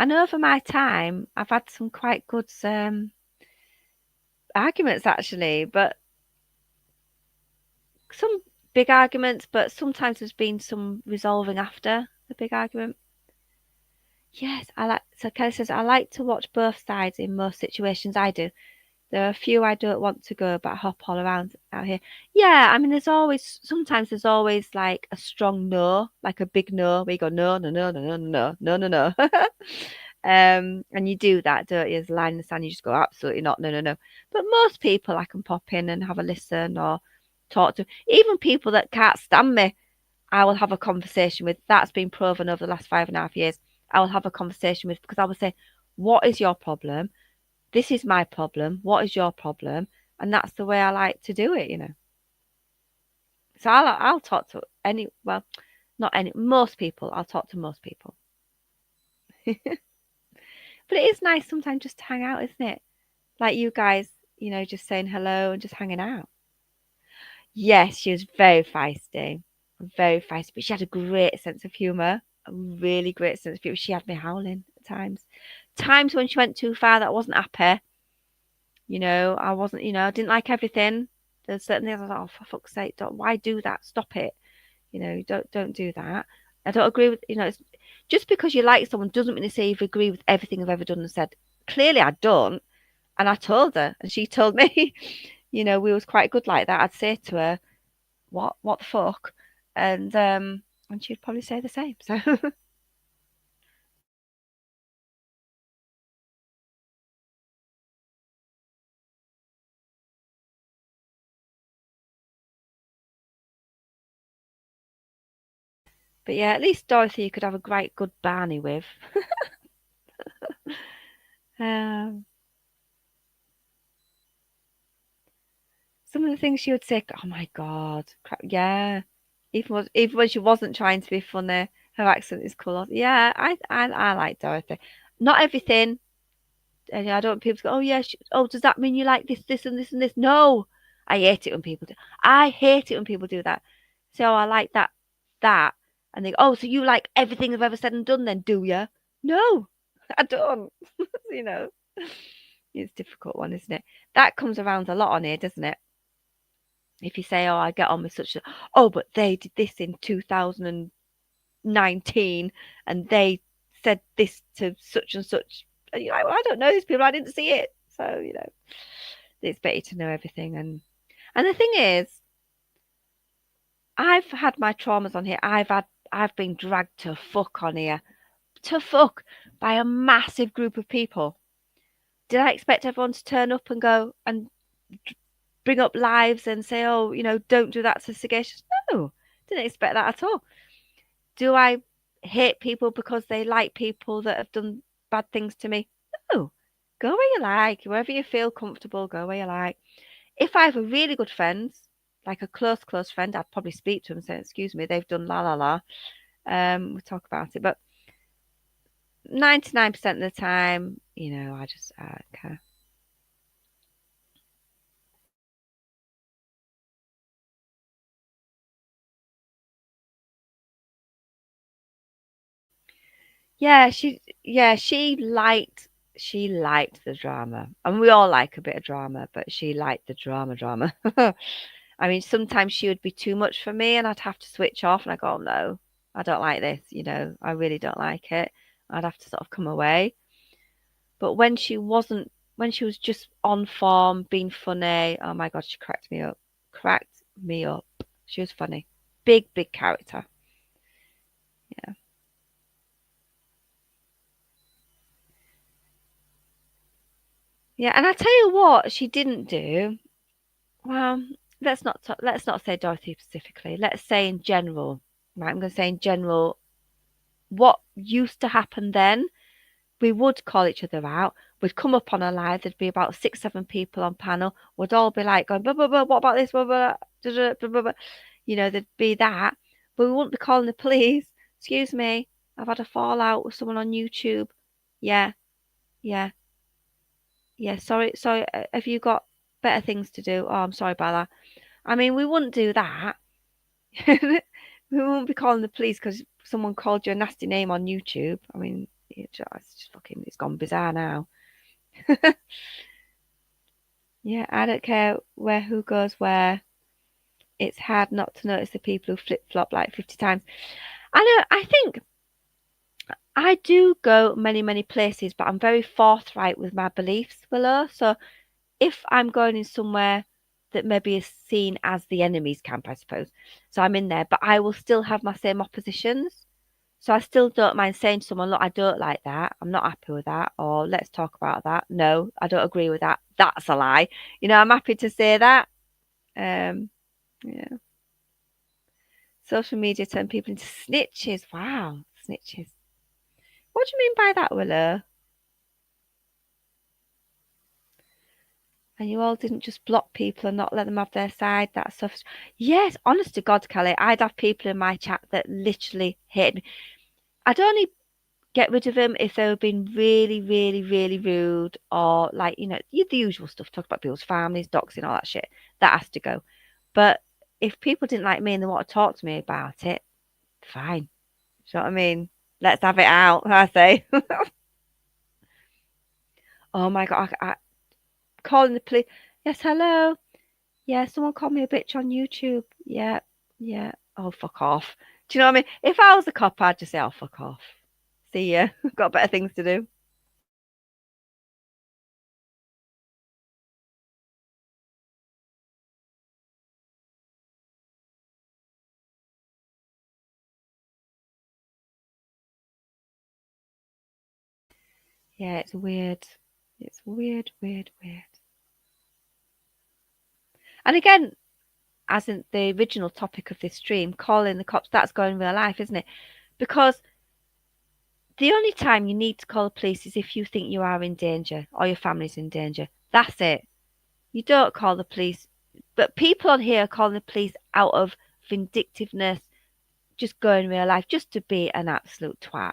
And over my time, I've had some quite good arguments actually, but some big arguments, but sometimes there's been some resolving after the big argument. Yes, I like, so Kelly says, I like to watch both sides in most situations. I do. There are a few I don't want to go, but I hop all around out here. Yeah, I mean, sometimes there's always like a strong no, like a big no, where you go, no, no, no, no, no, no, no, no, no. And you do that, don't you? There's a line in the sand, you just go, absolutely not, no, no, no. But most people I can pop in and have a listen or talk to. Even people that can't stand me, I will have a conversation with. That's been proven over the last 5.5 years. I will have a conversation with because I will say, what is your problem? This is my problem. What is your problem? And that's the way I like to do it. So I'll talk to well, not any, most people. I'll talk to most people. But it is nice sometimes just to hang out, isn't it? Like you guys, just saying hello and just hanging out. Yes, she was very feisty, but she had a great sense of humor, a really great sense of humor. She had me howling at times. Times when she went too far that I wasn't happy. I wasn't, I didn't like everything. There's certain things I was like, oh, for fuck's sake, why do that? Stop it. Don't do that. I don't agree with, it's, just because you like someone doesn't mean to say you agree with everything I've ever done and said. Clearly I don't. And I told her, and she told me, we was quite good like that. I'd say to her, what the fuck? And she'd probably say the same. So but yeah, at least Dorothy you could have a great good Barney with. Um, some of the things she would say, oh my God, crap, yeah. Even when she wasn't trying to be funny, her accent is cool. Yeah, I like Dorothy. Not everything. And I don't want people to go, oh yeah, oh, does that mean you like this, and this, and this? No, I hate it when people do. I hate it when people do that. So I like that, and they go, oh, so you like everything I've ever said and done, then do you? No, I don't. you know, it's a difficult one, isn't it? That comes around a lot on here, doesn't it? If you say, oh, I get on with such a, oh, but they did this in 2019, and they said this to such and such. And you're like, well, I don't know these people. I didn't see it. So, it's better to know everything. And the thing is, I've had my traumas on here. I've been dragged to fuck on here. To fuck by a massive group of people. Did I expect everyone to turn up and go and bring up lives and say, oh, don't do that to Sagacious? No, didn't expect that at all. Do I hate people because they like people that have done bad things to me? No. Go where you like, wherever you feel comfortable, go where you like. If I have a really good friend, like a close friend, I'd probably speak to them and say, excuse me, they've done la la la. We'll talk about it. But 99% of the time, I don't care. She liked the drama. And we all like a bit of drama, but she liked the drama. I mean, sometimes she would be too much for me and I'd have to switch off and I go, oh, no, I don't like this, I really don't like it. I'd have to sort of come away. But when she was just on form, being funny, oh my God, she cracked me up. Cracked me up. She was funny. Big character. Yeah. Yeah, and I tell you what she didn't do. Well, let's not say Dorothy specifically. Let's say in general. Right, I'm going to say in general what used to happen then. We would call each other out. We'd come up on a live. There'd be about 6, 7 people on panel. We'd all be like going, blah, blah, blah, what about this? Blah, blah, blah, blah, blah, blah. There'd be that. But we wouldn't be calling the police. Excuse me, I've had a fallout with someone on YouTube. Yeah, yeah, yeah. Sorry. Have you got better things to do? Oh, I'm sorry about that. I mean, we wouldn't do that. We won't be calling the police because someone called you a nasty name on YouTube. I mean, it's just fucking, it's gone bizarre now. Yeah, I don't care who goes where. It's hard not to notice the people who flip flop like 50 times. I know, I think I do go many places, but I'm very forthright with my beliefs, Willow. So if I'm going in somewhere that maybe is seen as the enemy's camp, I suppose, so I'm in there, but I will still have my same oppositions. So I still don't mind saying to someone, look, I don't like that. I'm not happy with that. Or let's talk about that. No, I don't agree with that. That's a lie. I'm happy to say that. Yeah. Social media turn people into snitches. Wow, snitches. What do you mean by that, Willow? And you all didn't just block people and not let them have their side. That stuff. Yes, honest to God, Kelly, I'd have people in my chat that literally hate me. I'd only get rid of them if they were being really rude or like, the usual stuff, talk about people's families, doxing, all that shit. That has to go. But if people didn't like me and they want to talk to me about it, fine. Do you know what I mean? Let's have it out, I say. Oh my God, I calling the police. Yes, hello. Yeah, someone called me a bitch on YouTube. Yeah, yeah. Oh, fuck off. Do you know what I mean? If I was a cop, I'd just say, oh, fuck off. See ya. Got better things to do. Yeah, it's weird. It's weird. And again, as in the original topic of this stream, calling the cops, that's going real life, isn't it? Because the only time you need to call the police is if you think you are in danger or your family's in danger. That's it. You don't call the police. But people on here are calling the police out of vindictiveness, just going real life, just to be an absolute twat.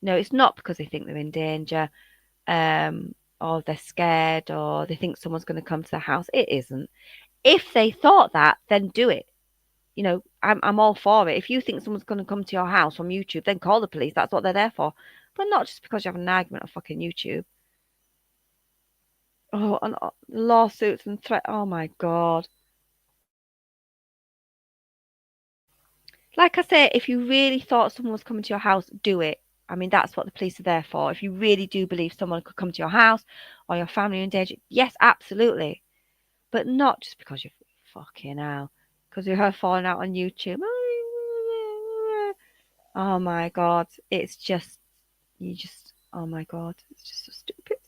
No, it's not because they think they're in danger, or they're scared, or they think someone's going to come to the house. It isn't. If they thought that, then do it. I'm all for it. If you think someone's going to come to your house from YouTube, then call the police. That's what they're there for. But not just because you have an argument on fucking YouTube. Oh, and lawsuits and threat. Oh my God. Like I say, if you really thought someone was coming to your house, do it. I mean, that's what the police are there for. If you really do believe someone could come to your house or your family in danger, yes, absolutely. But not just because you're fucking hell. Because you have fallen out on YouTube. Oh my God. It's just, oh my God. It's just so stupid.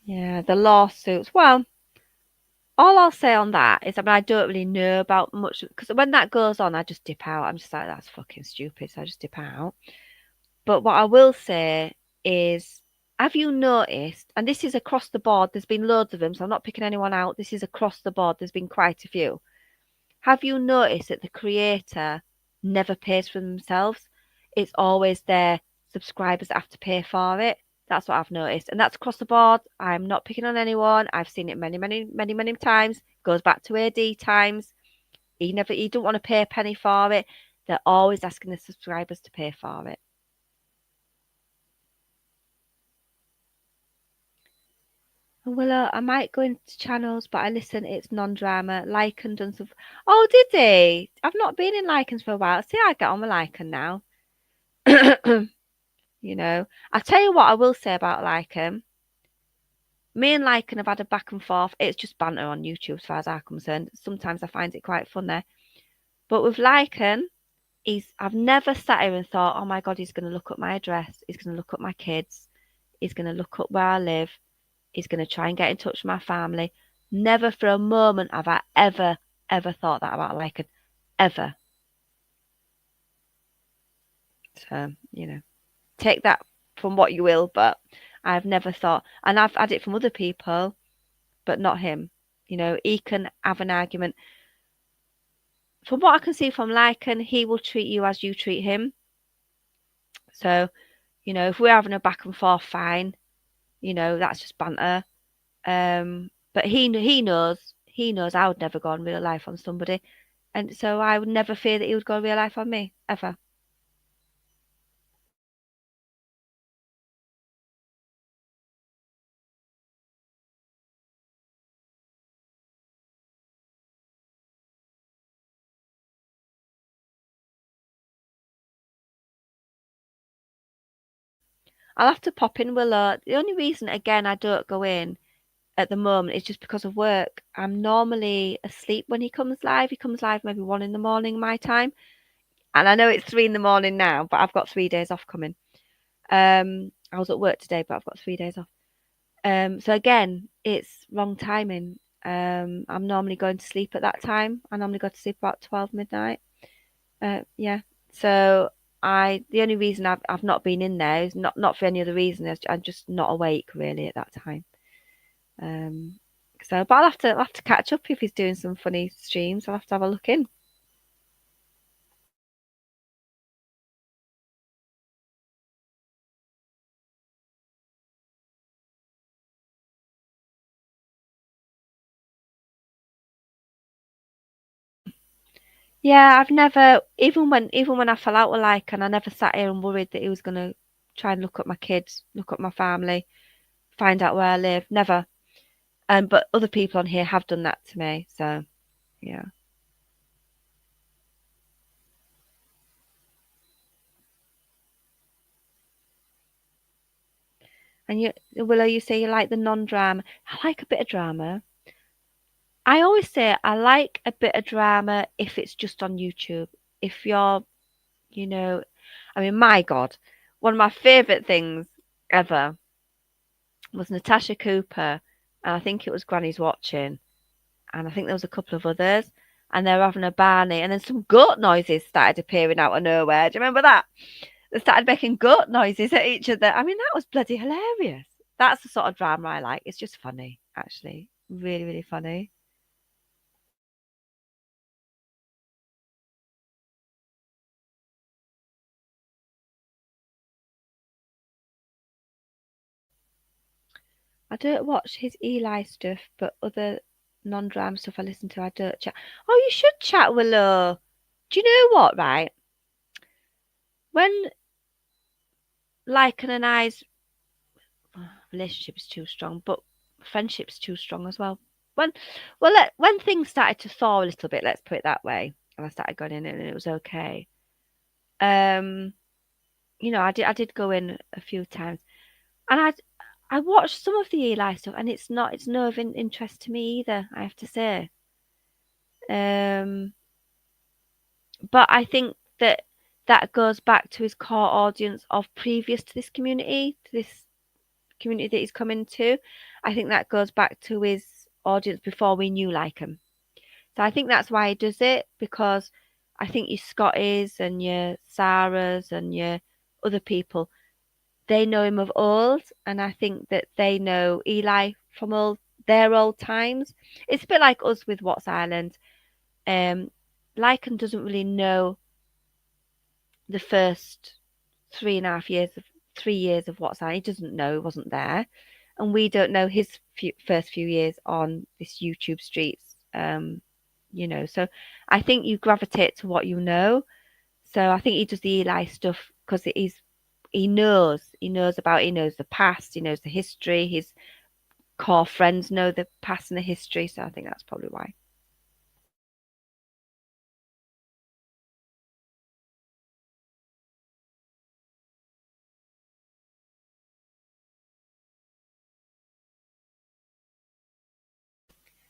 Yeah, the lawsuits. Well, all I'll say on that is, I mean, I don't really know about much because when that goes on, I just dip out. I'm just like, that's fucking stupid. So I just dip out. But what I will say is, have you noticed, and this is across the board, there's been loads of them, so I'm not picking anyone out. This is across the board, there's been quite a few. Have you noticed that the creator never pays for themselves? It's always their subscribers that have to pay for it. That's what I've noticed. And that's across the board. I'm not picking on anyone. I've seen it many times. Goes back to AD times. He don't want to pay a penny for it. They're always asking the subscribers to pay for it. Well, I might go into channels, but I listen. It's non-drama. Lycan done some. Oh, did he? I've not been in Lycans for a while. See, I get on with Lycan now. I'll tell you what I will say about Lycan. Me and Lycan have had a back and forth. It's just banter on YouTube, as far as I'm concerned. Sometimes I find it quite funny. But with Lycan, I've never sat here and thought, oh my God, he's going to look up my address. He's going to look up my kids. He's going to look up where I live. He's going to try and get in touch with my family. Never for a moment have I ever thought that about Lycan. Ever. So, take that from what you will, but I've never thought, and I've had it from other people, but not him. He can have an argument. From what I can see from Lycan, he will treat you as you treat him. So, if we're having a back and forth, fine. That's just banter. But he knows I would never go on real life on somebody, and so I would never fear that he would go real life on me ever. I'll have to pop in Willow. The only reason, again, I don't go in at the moment is just because of work. I'm normally asleep when he comes live. He comes live maybe 1 in the morning my time, and I know it's 3 in the morning now, but I've got 3 days off coming. I was at work today, but I've got 3 days off. So again, it's wrong timing. I'm normally going to sleep at that time. I normally go to sleep about 12 midnight. Yeah. So the only reason I've not been in there is not for any other reason. I'm just not awake really at that time. Um, but I'll have to catch up if he's doing some funny streams. I'll have to have a look in. Yeah, I've never even when I fell out with like, and I never sat here and worried that he was gonna try and look at my kids, look at my family, find out where I live. Never. But other people on here have done that to me. So yeah. And Willow, you say you like the non-drama. I like a bit of drama. I always say I like a bit of drama if it's just on YouTube. If you're, you know, I mean, my God, one of my favorite things ever was Natasha Cooper, and I think it was Granny's Watching, and I think there was a couple of others, and they were having a Barney, and then some goat noises started appearing out of nowhere. Do you remember that? They started making goat noises at each other. I mean, that was bloody hilarious. That's the sort of drama I like. It's just funny, actually. Really, really funny. I don't watch his Eli stuff, but other non-drama stuff I listen to, I don't chat. Oh, you should chat, Willow. Do you know what, right? When Lycan and I's relationship is too strong, but friendship's too strong as well. When, when things started to thaw a little bit, let's put it that way, and I started going in and it was okay. Um, I did go in a few times, and I watched some of the Eli stuff, and it's no of interest to me either, I have to say. Um, but I think that goes back to his core audience of previous to this community that he's come into. I think that goes back to his audience before we knew like him. So I think that's why he does it, because I think your Scotties and your Sarahs and your other people, they know him of old, and I think that they know Eli from their old times. It's a bit like us with Watts Island. Um, Lycan doesn't really know the first 3.5 years, 3 years of Watts Island. He doesn't know, he wasn't there, and we don't know his first few years on this YouTube streets. So I think you gravitate to what you know. So I think he does the Eli stuff because he knows the past, he knows the history. His core friends know the past and the history, so I think that's probably why.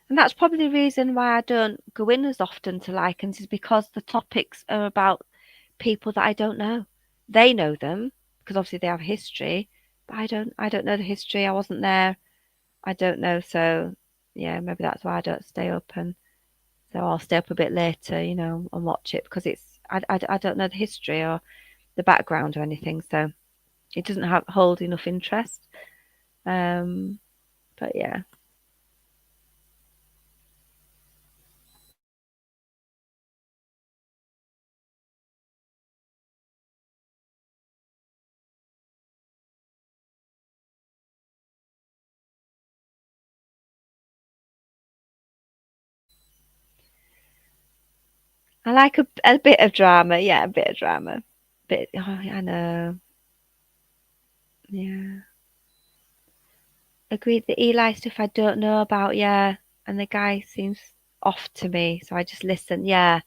And that's probably the reason why I don't go in as often to Lycans, is because the topics are about people that I don't know. They know them because obviously they have history, but I don't know the history. I wasn't there. I don't know. So yeah, maybe that's why I don't stay up, and so I'll stay up a bit later, and watch it because I don't know the history or the background or anything, so it doesn't hold enough interest. Um, but yeah. I like a bit of drama. Yeah, a bit of drama. Bit. Oh, I know. Yeah. Agreed. The Eli stuff I don't know about. Yeah, and the guy seems off to me, so I just listen. Yeah,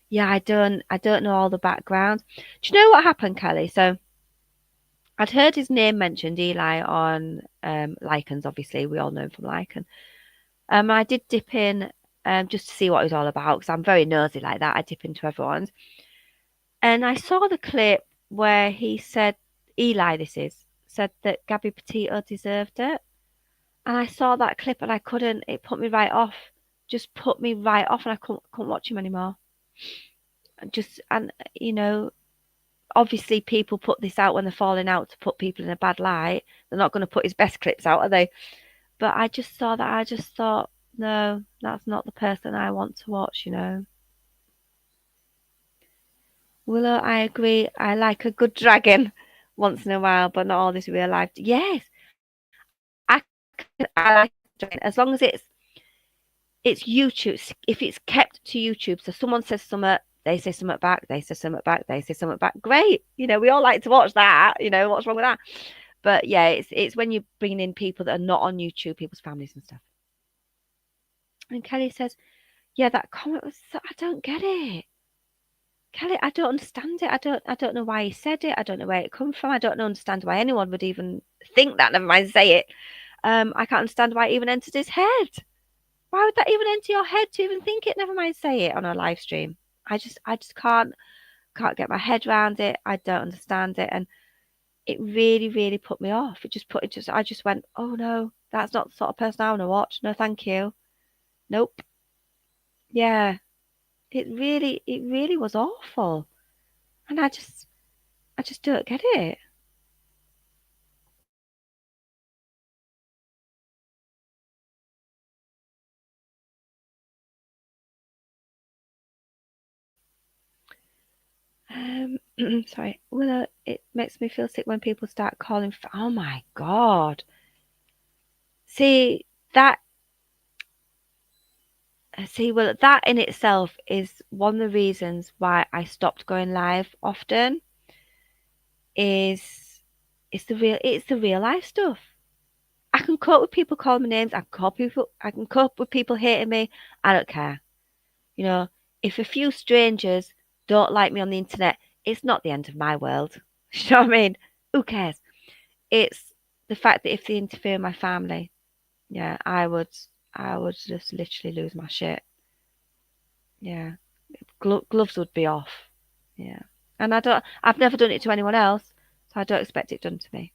yeah. I don't know all the background. Do you know what happened, Kelly? So I'd heard his name mentioned, Eli, on Lycans. Obviously, we all know him from Lycan. I did dip in just to see what it was all about because I'm very nosy like that. I dip into everyone's. And I saw the clip where he said, Eli, this is, said that Gabby Petito deserved it. And I saw that clip and I couldn't, it put me right off. Just put me right off and I couldn't watch him anymore. And obviously people put this out when they're falling out to put people in a bad light. They're not going to put his best clips out, are they? But I just saw that. I just thought, no, that's not the person I want to watch. Willow, I agree. I like a good dragon once in a while, but not all this real life. Yes, I, I like dragon as long as it's YouTube. If it's kept to YouTube, so someone says something, they say something back, they say something back, they say something back. Great, we all like to watch that. What's wrong with that? But yeah, it's when you're bringing in people that are not on YouTube, people's families and stuff. And Kelly says, "Yeah, that comment was. I don't get it." Kelly, I don't understand it. I don't know why he said it. I don't know where it comes from. I don't understand why anyone would even think that, never mind say it. I can't understand why it even entered his head. Why would that even enter your head to even think it? Never mind say it on a live stream. I just can't get my head around it. I don't understand it. And it really, really put me off. I just went, oh no, that's not the sort of person I want to watch. No, thank you. Nope. Yeah. It really was awful. And I just don't get it. Sorry. Well, it makes me feel sick when people start calling. Oh my God. See that. Well, that in itself is one of the reasons why I stopped going live often. Is it's the real life stuff. I can cope with people calling me names. I can cope with people hating me. I don't care. You know, if a few strangers don't like me on the internet, it's not the end of my world. You know what I mean? Who cares? It's the fact that if they interfere in my family, yeah, I would just literally lose my shit. Yeah, gloves would be off. Yeah, and I've never done it to anyone else, so I don't expect it done to me.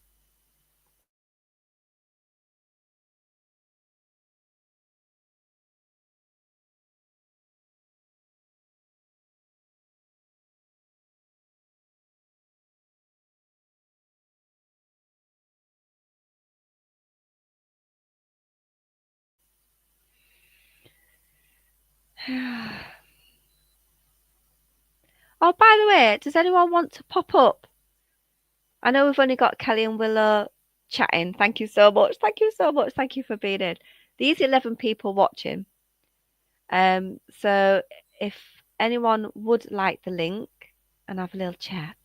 Oh, by the way, does anyone want to pop up? I know we've only got Kelly and Willow chatting. Thank you so much. Thank you so much. Thank you for being in. These 11 people watching. So if anyone would like the link and have a little chat,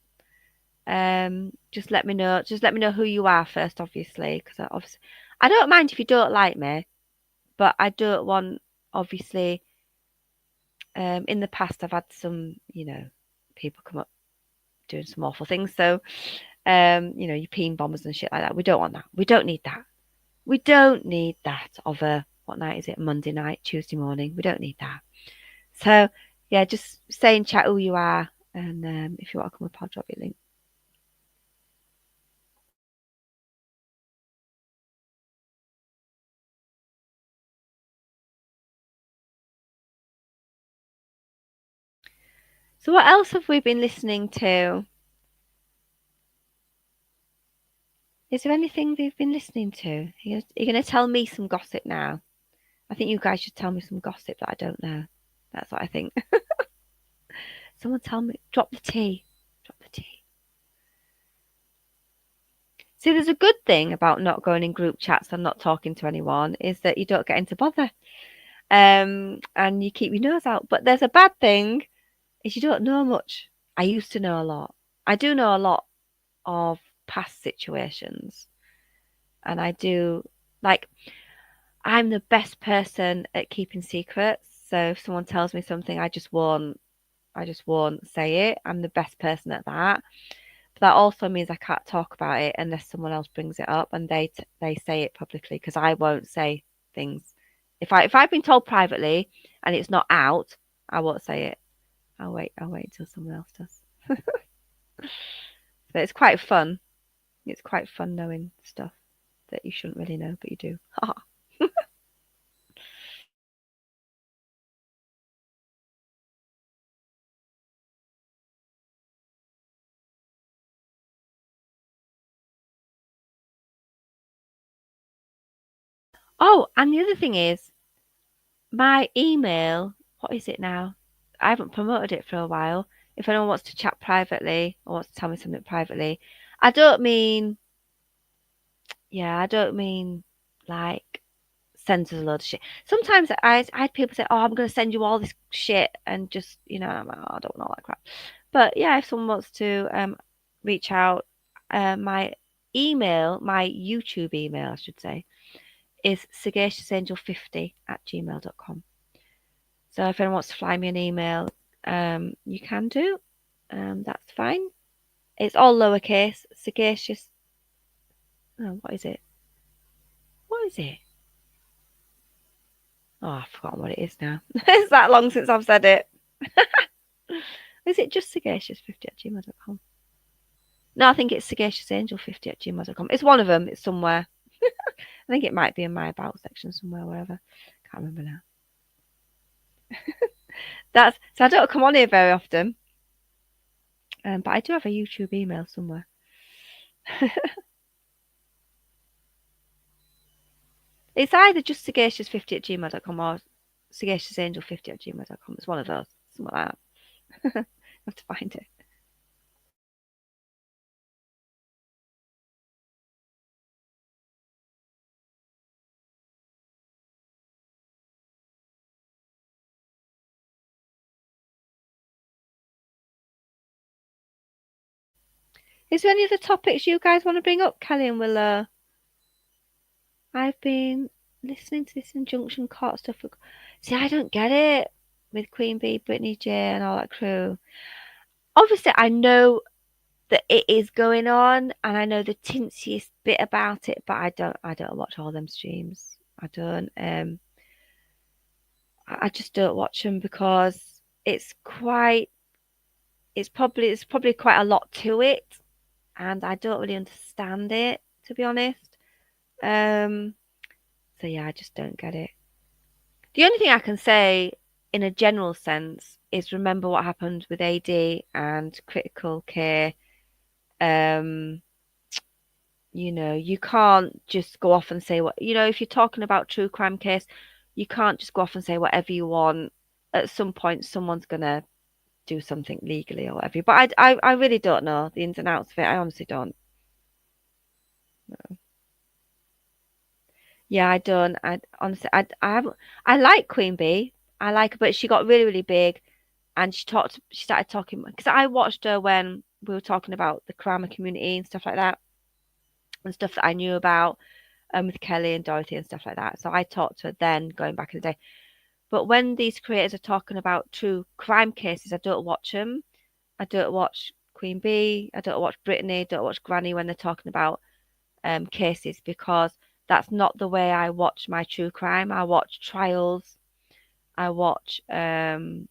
just let me know. Just let me know who you are first, obviously, because I don't mind if you don't like me, but I don't want, obviously, in the past I've had some, people come up doing some awful things. So, you peen bombers and shit like that. We don't want that. We don't need that. We don't need that of a, what night is it? Monday night, Tuesday morning. We don't need that. So, yeah, just say in chat who you are. And if you want to come up, I'll drop you a link. So, what else have we been listening to? Is there anything we've been listening to? You're going to tell me some gossip now. I think you guys should tell me some gossip that I don't know. That's what I think. Someone tell me. Drop the tea. Drop the tea. See, there's a good thing about not going in group chats and not talking to anyone is that you don't get into bother. And you keep your nose out. But there's a bad thing. is you don't know much. I used to know a lot. I do know a lot of past situations, and I do like I'm the best person at keeping secrets. So if someone tells me something, I just won't say it. I'm the best person at that. But that also means I can't talk about it unless someone else brings it up and they say it publicly because I won't say things. If I've been told privately and it's not out, I won't say it. I'll wait until someone else does. But it's quite fun. It's quite fun knowing stuff that you shouldn't really know, but you do. Oh, and the other thing is my email. What is it now? I haven't promoted it for a while. If anyone wants to chat privately or wants to tell me something privately, I don't mean, yeah, I don't mean like sends us a load of shit. Sometimes I had people say, "Oh, I'm going to send you all this shit," and just I'm like, "Oh, I don't know all that crap." But yeah, if someone wants to reach out, my email, my YouTube email, I should say, is sagaciousangel50@gmail.com. So if anyone wants to fly me an email, you can do. That's fine. It's all lowercase. Sagacious. Oh, what is it? What is it? Oh, I've forgotten what it is now. It's that long since I've said it. Is it just sagacious50@gmail.com? No, I think it's sagaciousangel50@gmail.com. It's one of them. It's somewhere. I think it might be in my about section somewhere, wherever. Can't remember now. That's so I don't come on here very often, but I do have a YouTube email somewhere. It's either just sagacious50@gmail.com or sagaciousangel50@gmail.com. It's one of those. Something like that. I have to find it. Is there any other topics you guys want to bring up, Kelly and Willow? I've been listening to this Injunction Court stuff. See, I don't get it with Queen Bee, Brittany J, and all that crew. Obviously, I know that it is going on, and I know the teensiest bit about it, but I don't watch all them streams. I don't. I just don't watch them because it's quite. It's probably quite a lot to it, and I don't really understand it, to be honest. Um. So yeah, I just don't get it. The only thing I can say in a general sense is remember what happened with AD and critical care. Um, you can't just go off and say if you're talking about true crime case, you can't just go off and say whatever you want. At some point, someone's gonna do something legally or whatever. But I really don't know the ins and outs of it. I honestly don't. Yeah, I don't. I honestly, I haven't. I like Queen Bee. I like her, but she got really, really big, and she started talking because I watched her when we were talking about the karma community and stuff like that, and stuff that I knew about with Kelly and Dorothy and stuff like that. So I talked to her then, going back in the day. But when these creators are talking about true crime cases, I don't watch them. I don't watch Queen Bee. I don't watch Brittany. Don't watch Granny when they're talking about cases because that's not the way I watch my true crime. I watch trials. I watch court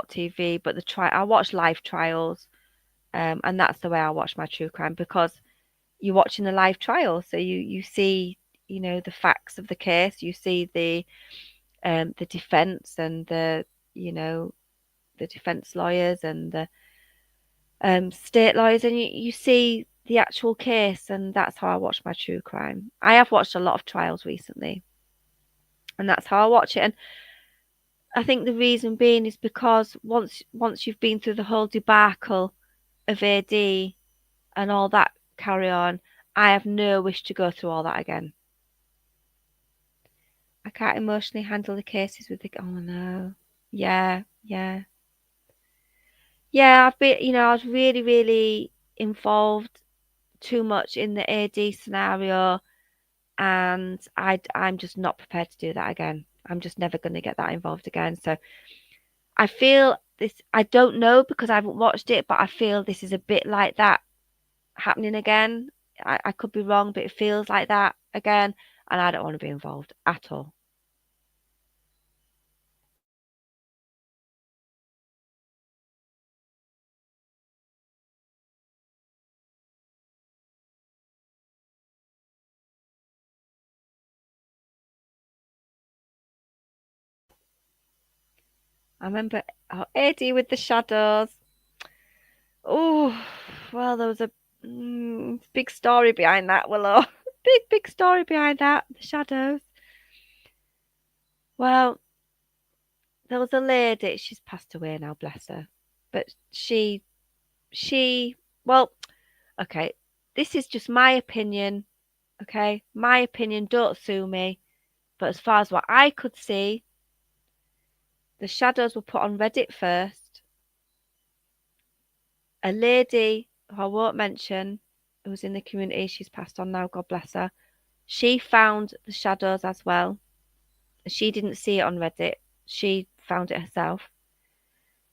TV, but I watch live trials, and that's the way I watch my true crime because you're watching a live trial, so you see the facts of the case, you see the defense and you know the defense lawyers and the state lawyers, and you see the actual case, and that's how I watch my true crime. I have watched a lot of trials recently, and that's how I watch it. And I think the reason being is because once you've been through the whole debacle of AD and all that carry on, I have no wish to go through all that again. I can't emotionally handle the cases with the. Oh no. Yeah. Yeah. Yeah, I've been, I was really, really involved too much in the AD scenario, and I'm just not prepared to do that again. I'm just never going to get that involved again. So I feel this, I don't know because I haven't watched it, but I feel this is a bit like that happening again. I could be wrong, but it feels like that again, and I don't want to be involved at all. I remember AD with the shadows. Oh, well, there was a big story behind that, Willow. Big story behind that. The shadows. Well, there was a lady. She's passed away now, bless her. But she, well, okay. This is just my opinion. Okay, my opinion. Don't sue me. But as far as what I could see, the shadows were put on Reddit first. A lady who I won't mention, who was in the community, she's passed on now. God bless her. She found the shadows as well. She didn't see it on Reddit. She found it herself.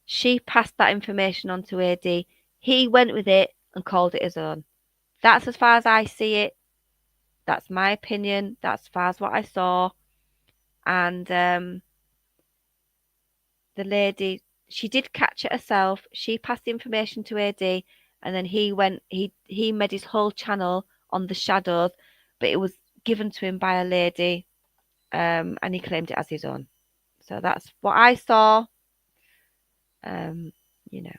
She passed that information on to AD. He went with it and called it his own. That's as far as I see it. That's my opinion. That's as far as what I saw. And the lady, she did catch it herself. She passed the information to AD, and then he went. He made his whole channel on the shadows, but it was given to him by a lady, and he claimed it as his own. So that's what I saw. Um, you know,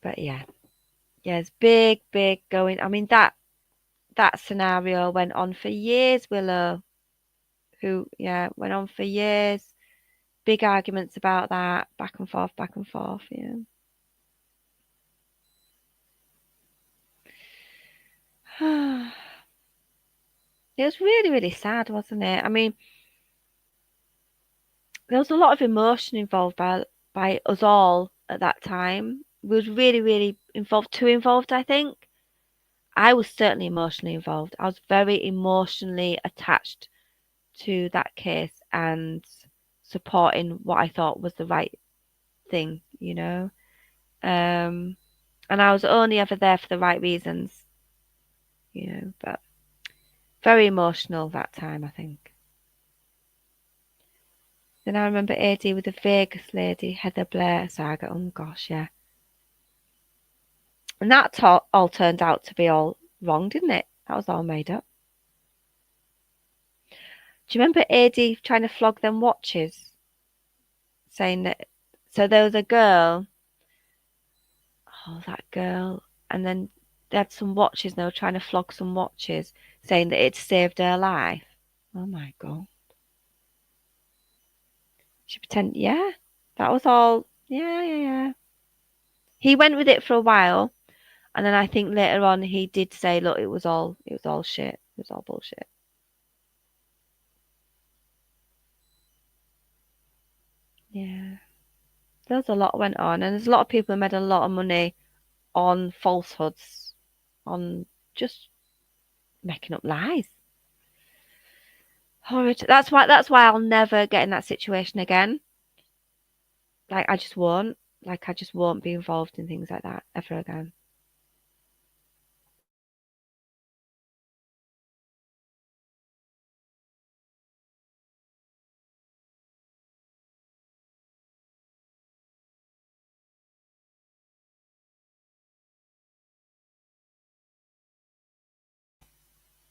but yeah, yeah, it's big going. I mean that scenario went on for years. Willow, who went on for years. Big arguments about that, back and forth, back and forth. Yeah. It was really, really sad, wasn't it? I mean, there was a lot of emotion involved by us all at that time. We was really, really involved, too involved, I think. I was certainly emotionally involved. I was very emotionally attached to that case and supporting what I thought was the right thing, you know. Um, and I was only ever there for the right reasons, but very emotional that time, I think. Then I remember AD with the Vegas lady, Heather Blair saga. Oh gosh, yeah. And that all turned out to be all wrong, didn't it? That was all made up. Do you remember AD trying to flog them watches? Saying that, so there was a girl, oh, that girl, and then they had some watches and they were trying to flog some watches, saying that it saved her life. Oh my God. She pretend, yeah, that was all, yeah. He went with it for a while, and then I think later on he did say, look, it was all shit. It was all bullshit. Yeah. There's a lot went on, and there's a lot of people who made a lot of money on falsehoods, on just making up lies. Horrid. That's why I'll never get in that situation again. Like I just won't. Like I just won't be involved in things like that ever again.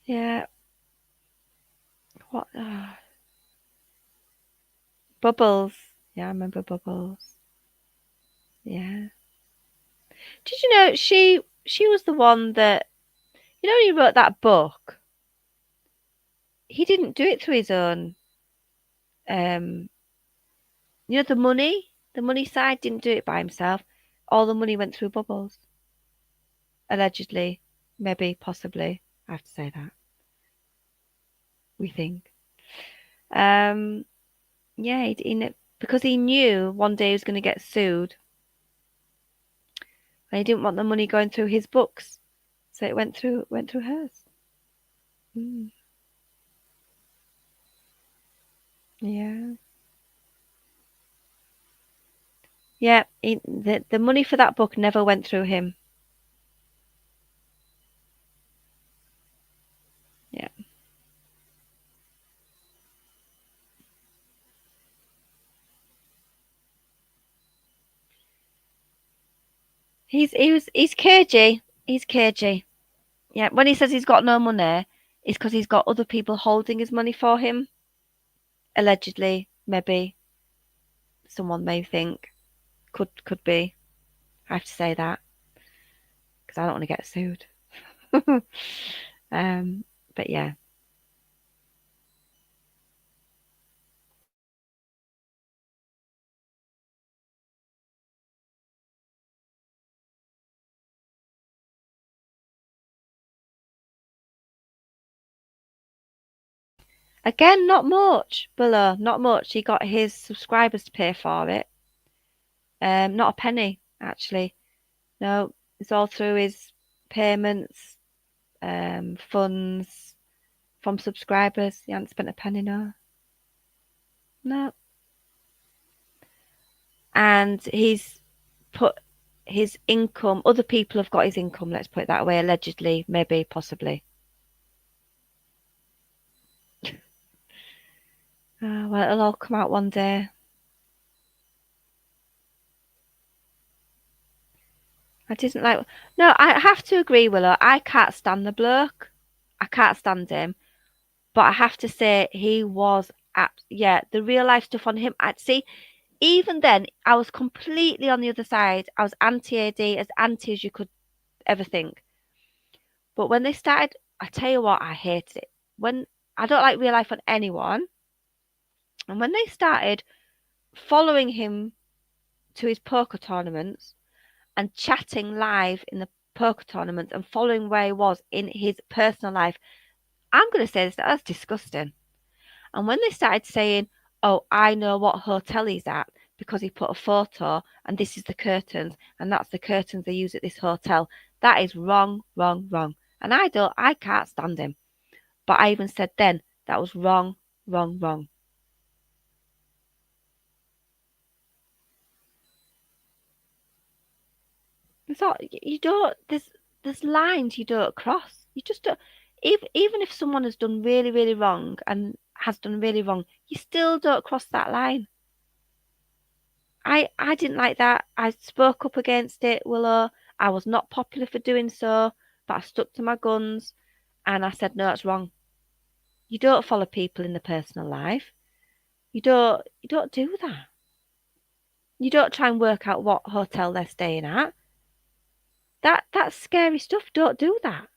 Yeah. What? Bubbles. Yeah, I remember Bubbles. Yeah. Did you know she was the one that he wrote that book. He didn't do it through his own um You know, the money side didn't do it by himself. All the money went through Bubbles. Allegedly. Maybe, possibly. I have to say that. We think. Um, yeah, because he knew one day he was going to get sued. And he didn't want the money going through his books. So it went through hers. Mm. Yeah. Yeah, the money for that book never went through him. Yeah. He's cagey. He's cagey. Yeah, when he says he's got no money, it's because he's got other people holding his money for him. Allegedly, maybe. Someone may think. Could be. I have to say that because I don't want to get sued. But yeah. Again, not much, Bella, not much. He got his subscribers to pay for it. Not a penny, actually. No, it's all through his payments, funds from subscribers. He hasn't spent a penny, no. No. And he's put his income, other people have got his income, let's put it that way, allegedly, maybe, possibly. Well, it'll all come out one day. I didn't like. No, I have to agree, Willow. I can't stand the bloke. I can't stand him. But I have to say, he was at, yeah, the real life stuff on him. I'd see, even then, I was completely on the other side. I was anti AD, as anti as you could ever think. But when they started, I tell you what, I hated it. When I don't like real life on anyone, and when they started following him to his poker tournaments and chatting live in the poker tournaments and following where he was in his personal life, I'm going to say this, that's disgusting. And when they started saying, "Oh, I know what hotel he's at because he put a photo and this is the curtains and that's the curtains they use at this hotel," that is wrong, wrong, wrong. And I can't stand him. But I even said then that was wrong, wrong, wrong. So you don't. There's lines you don't cross. You just don't. Even if someone has done really, really wrong and has done really wrong, you still don't cross that line. I didn't like that. I spoke up against it, Willow. I was not popular for doing so, but I stuck to my guns and I said, no, it's wrong. You don't follow people in the personal life. You don't do that. You don't try and work out what hotel they're staying at. That's scary stuff. Don't do that.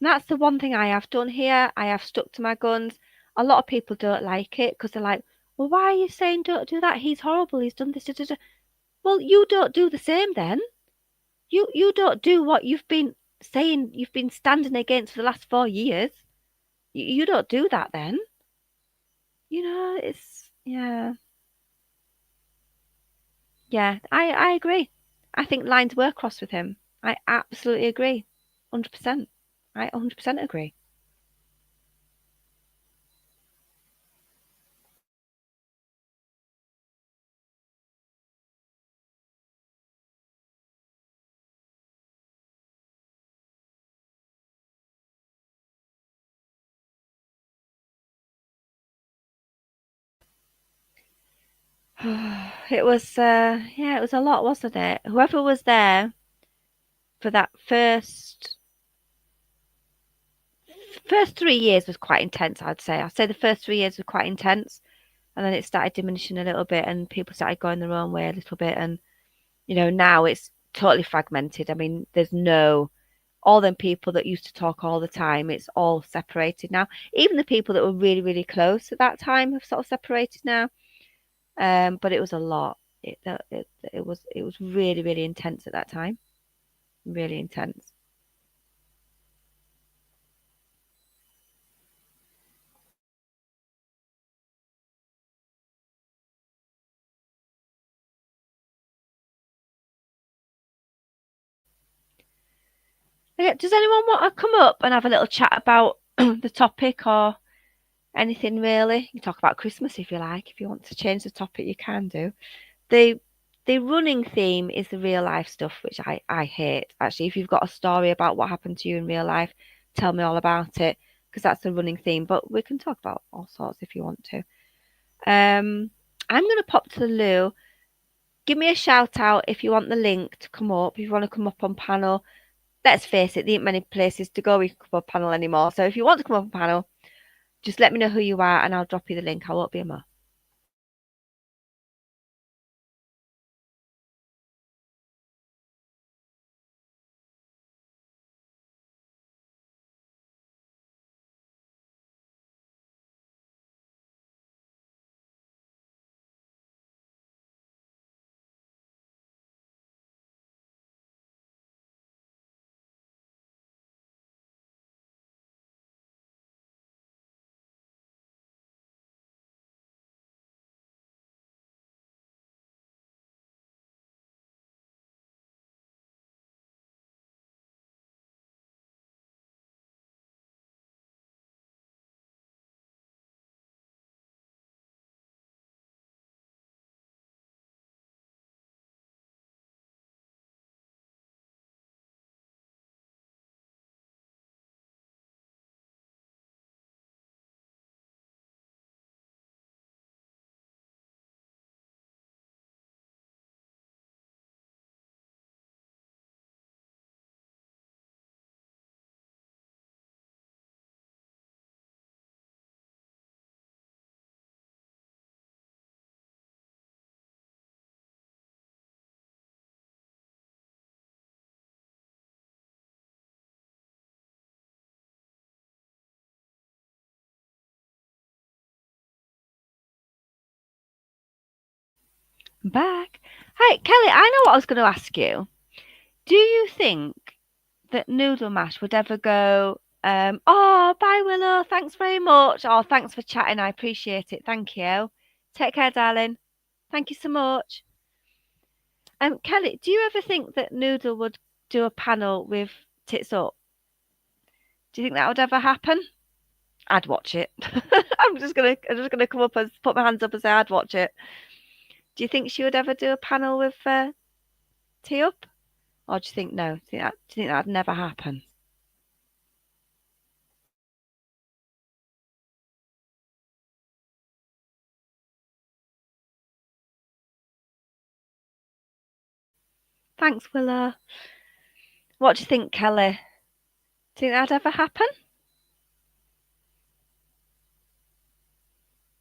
And that's the one thing I have done here. I have stuck to my guns. A lot of people don't like it because they're like, well, why are you saying don't do that? He's horrible. He's done this. Da, da, da. Well, you don't do the same then. You don't do what you've been saying you've been standing against for the last 4 years. You don't do that then. It's yeah. Yeah, I agree. I think lines were crossed with him. I absolutely agree. 100%. I 100% agree. It was yeah, it was a lot, wasn't it? Whoever was there for that first 3 years was quite intense, I'd say. I'd say the first 3 years were quite intense, and then it started diminishing a little bit, and people started going their own way a little bit, and now it's totally fragmented. I mean, there's no all them people that used to talk all the time. It's all separated now. Even the people that were really, really close at that time have sort of separated now. But it was a lot. It was really, really intense at that time. Really intense. Okay, does anyone want to come up and have a little chat about the topic or anything really? You can talk about Christmas if you like. If you want to change the topic, you can do. The the running theme is the real life stuff, which I hate. Actually, if you've got a story about what happened to you in real life, tell me all about it because that's the running theme. But we can talk about all sorts if you want to. I'm gonna pop to the loo. Give me a shout out if you want the link to come up. If you want to come up on panel, let's face it, there ain't many places to go we can come up on panel anymore. So if you want to come up on panel, just let me know who you are and I'll drop you the link. I won't be a mo. I'm back. Hi, Kelly, I know what I was going to ask you. Do you think that Noodle Mash would ever go, oh, bye, Willow. Thanks very much. Oh, thanks for chatting. I appreciate it. Thank you. Take care, darling. Thank you so much. Kelly, do you ever think that Noodle would do a panel with Tits Up? Do you think that would ever happen? I'd watch it. I'm just gonna come up and put my hands up and say I'd watch it. Do you think she would ever do a panel with T Up? Or do you think no? Do you think that'd never happen? Thanks, Willa. What do you think, Kelly? Do you think that'd ever happen?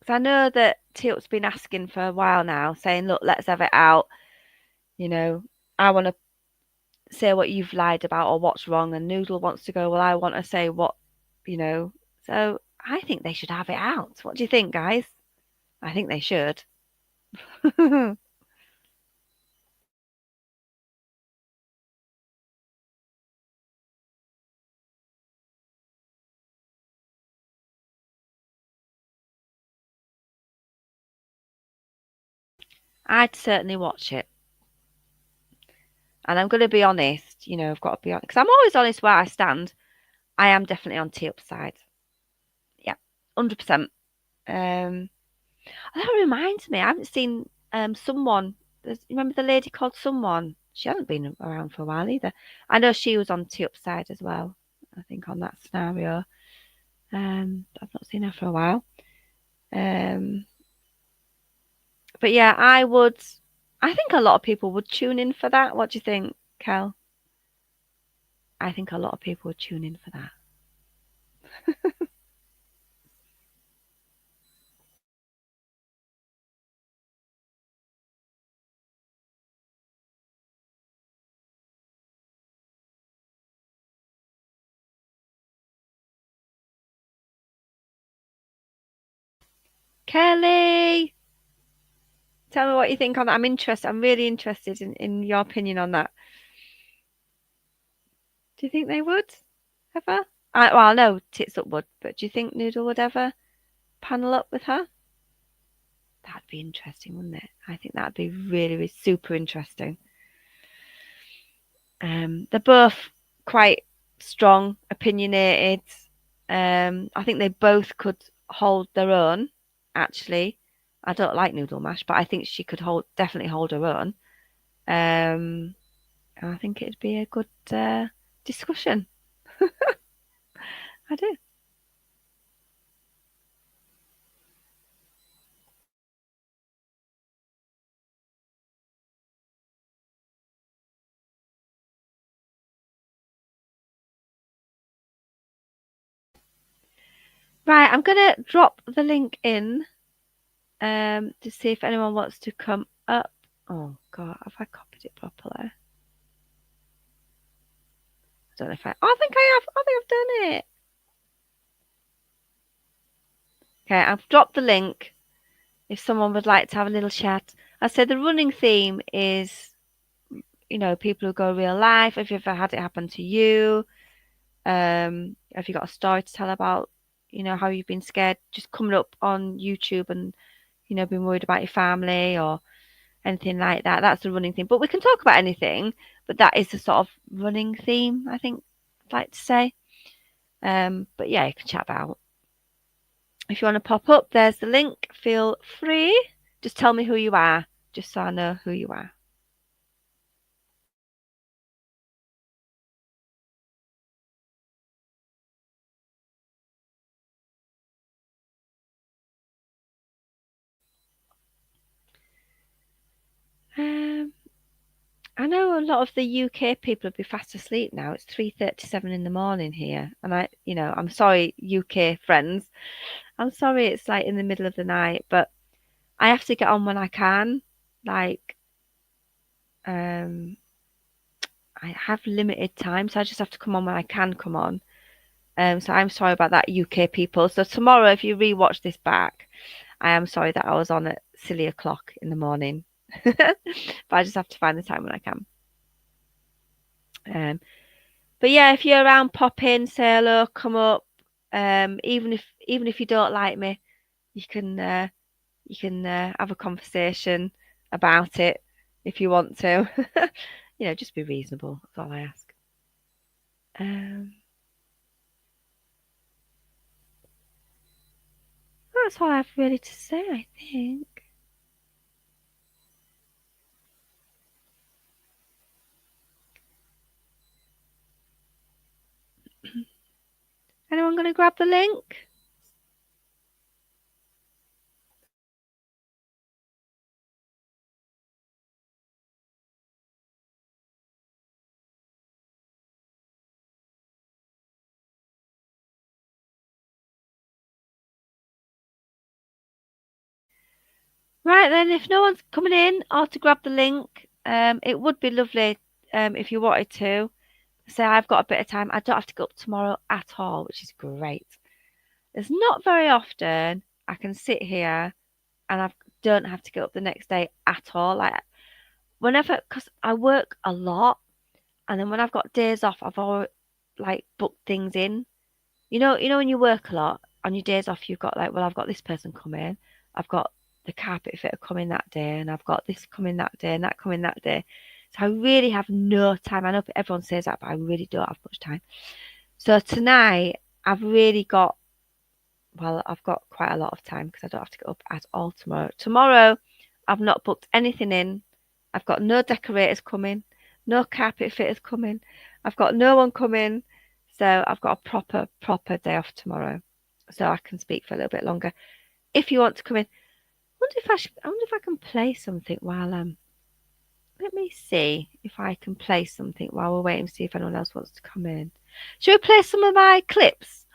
Because I know that Tilt's been asking for a while now, saying, "Look, let's have it out." You know, I want to say what you've lied about or what's wrong, and Noodle wants to go. Well, I want to say what, you know. So I think they should have it out. What do you think, guys? I think they should. I'd certainly watch it. And I'm going to be honest, I've got to be honest because I'm always honest where I stand. I am definitely on T upside. Yeah, 100%. Um, that reminds me, I haven't seen someone. You remember the lady called Someone? She hasn't been around for a while either. I know she was on T upside as well. I think on that scenario. I've not seen her for a while. Um, but yeah, I would. I think a lot of people would tune in for that. What do you think, Kel? I think a lot of people would tune in for that. Kelly, tell me what you think on that. I'm interested. I'm really interested in your opinion on that. Do you think they would ever? Well, I know Tits Up would, but do you think Noodle would ever panel up with her? That'd be interesting, wouldn't it? I think that'd be really, really super interesting. They're both quite strong, opinionated. I think they both could hold their own. Actually, I don't like Noodle Mash, but I think she could definitely hold her own. I think it'd be a good discussion. I do. Right, I'm gonna drop the link in to see if anyone wants to come up. Oh God, have I copied it properly? I don't know if I think I have. I think I've done it. Okay, I've dropped the link. If someone would like to have a little chat, I said the running theme is, people who go real life. Have you ever had it happen to you? Have you got a story to tell about, how you've been scared just coming up on YouTube and, being worried about your family or anything like that? That's the running theme. But we can talk about anything, but that is the sort of running theme, I think I'd like to say. But yeah, you can chat about. If you want to pop up, there's the link. Feel free. Just tell me who you are, just so I know who you are. Um, I know a lot of the UK people will be fast asleep now. It's 3:37 in the morning here, and I'm sorry, UK friends. I'm sorry it's like in the middle of the night, but I have to get on when I can. Like, um, I have limited time, so I just have to come on when I can come on. So I'm sorry about that, UK people. So tomorrow, if you rewatch this back, I am sorry that I was on at silly o'clock in the morning, but I just have to find the time when I can. Um, but yeah, if you're around, pop in, say hello, come up. Even if you don't like me, you can have a conversation about it if you want to. Just be reasonable. That's all I ask. Um, that's all I have really to say, I think. Anyone going to grab the link? Right then, if no one's coming in or to grab the link, it would be lovely if you wanted to. Say I've got a bit of time. I don't have to go up tomorrow at all, which is great. It's not very often I can sit here and I don't have to get up the next day at all. Like whenever, because I work a lot, and then when I've got days off, I've always like booked things in. When you work a lot on your days off, you've got like, well, I've got this person coming, I've got the carpet fitter coming that day, and I've got this coming that day, and that coming that day. So I really have no time. I know everyone says that, but I really don't have much time. So tonight, I've really got, well, I've got quite a lot of time because I don't have to get up at all tomorrow. Tomorrow, I've not booked anything in. I've got no decorators coming, no carpet fitters coming. I've got no one coming. So I've got a proper day off tomorrow. So I can speak for a little bit longer. If you want to come in, I wonder if I can play something while let me see if I can play something while we're waiting to see if anyone else wants to come in. Should we play some of my clips?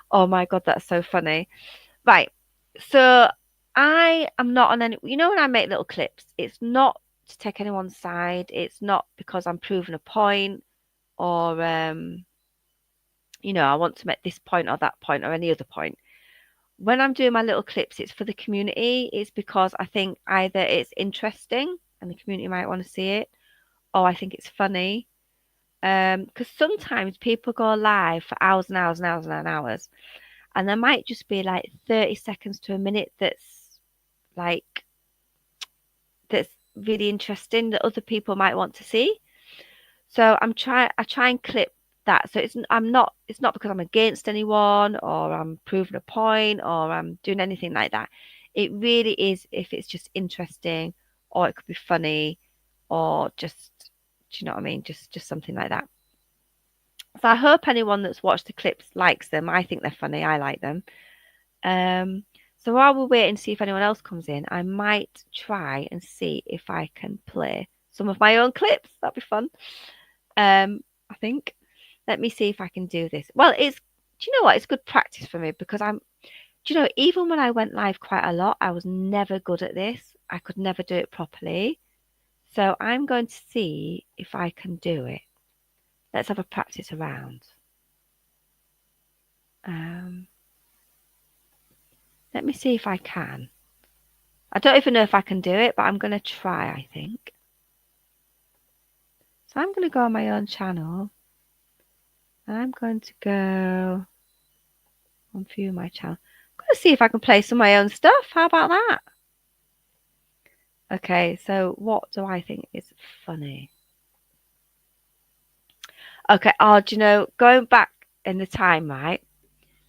Oh my god, that's so funny. Right. So I am not on any, when I make little clips, it's not to take anyone's side. It's not because I'm proving a point or I want to make this point or that point or any other point. when I'm doing my little clips, it's for the community. It's because I think either it's interesting and the community might want to see it, or I think it's funny. Because sometimes people go live for hours and hours and hours and hours, and there might just be like 30 seconds to a minute like that's really interesting that other people might want to see. So I try and clip that. So it's not because I'm against anyone or I'm proving a point or I'm doing anything like that. It really is if it's just interesting or it could be funny or just, do you know what I mean? Just something like that. So I hope anyone that's watched the clips likes them. I think they're funny. I like them. Um, so while we're waiting to see if anyone else comes in, I might try and see if I can play some of my own clips. That'd be fun. I think. Let me see if I can do this. Well, do you know what? It's good practice for me because do you know, even when I went live quite a lot, I was never good at this. I could never do it properly. So I'm going to see if I can do it. Let's have a practice around. Let me see if I can. I don't even know if I can do it, but I'm going to try, I think. So I'm going to go on my own channel. And I'm going to go on view my channel. I'm going to see if I can play some of my own stuff. How about that? Okay, so what do I think is funny? Okay, do you know, going back in the time, right?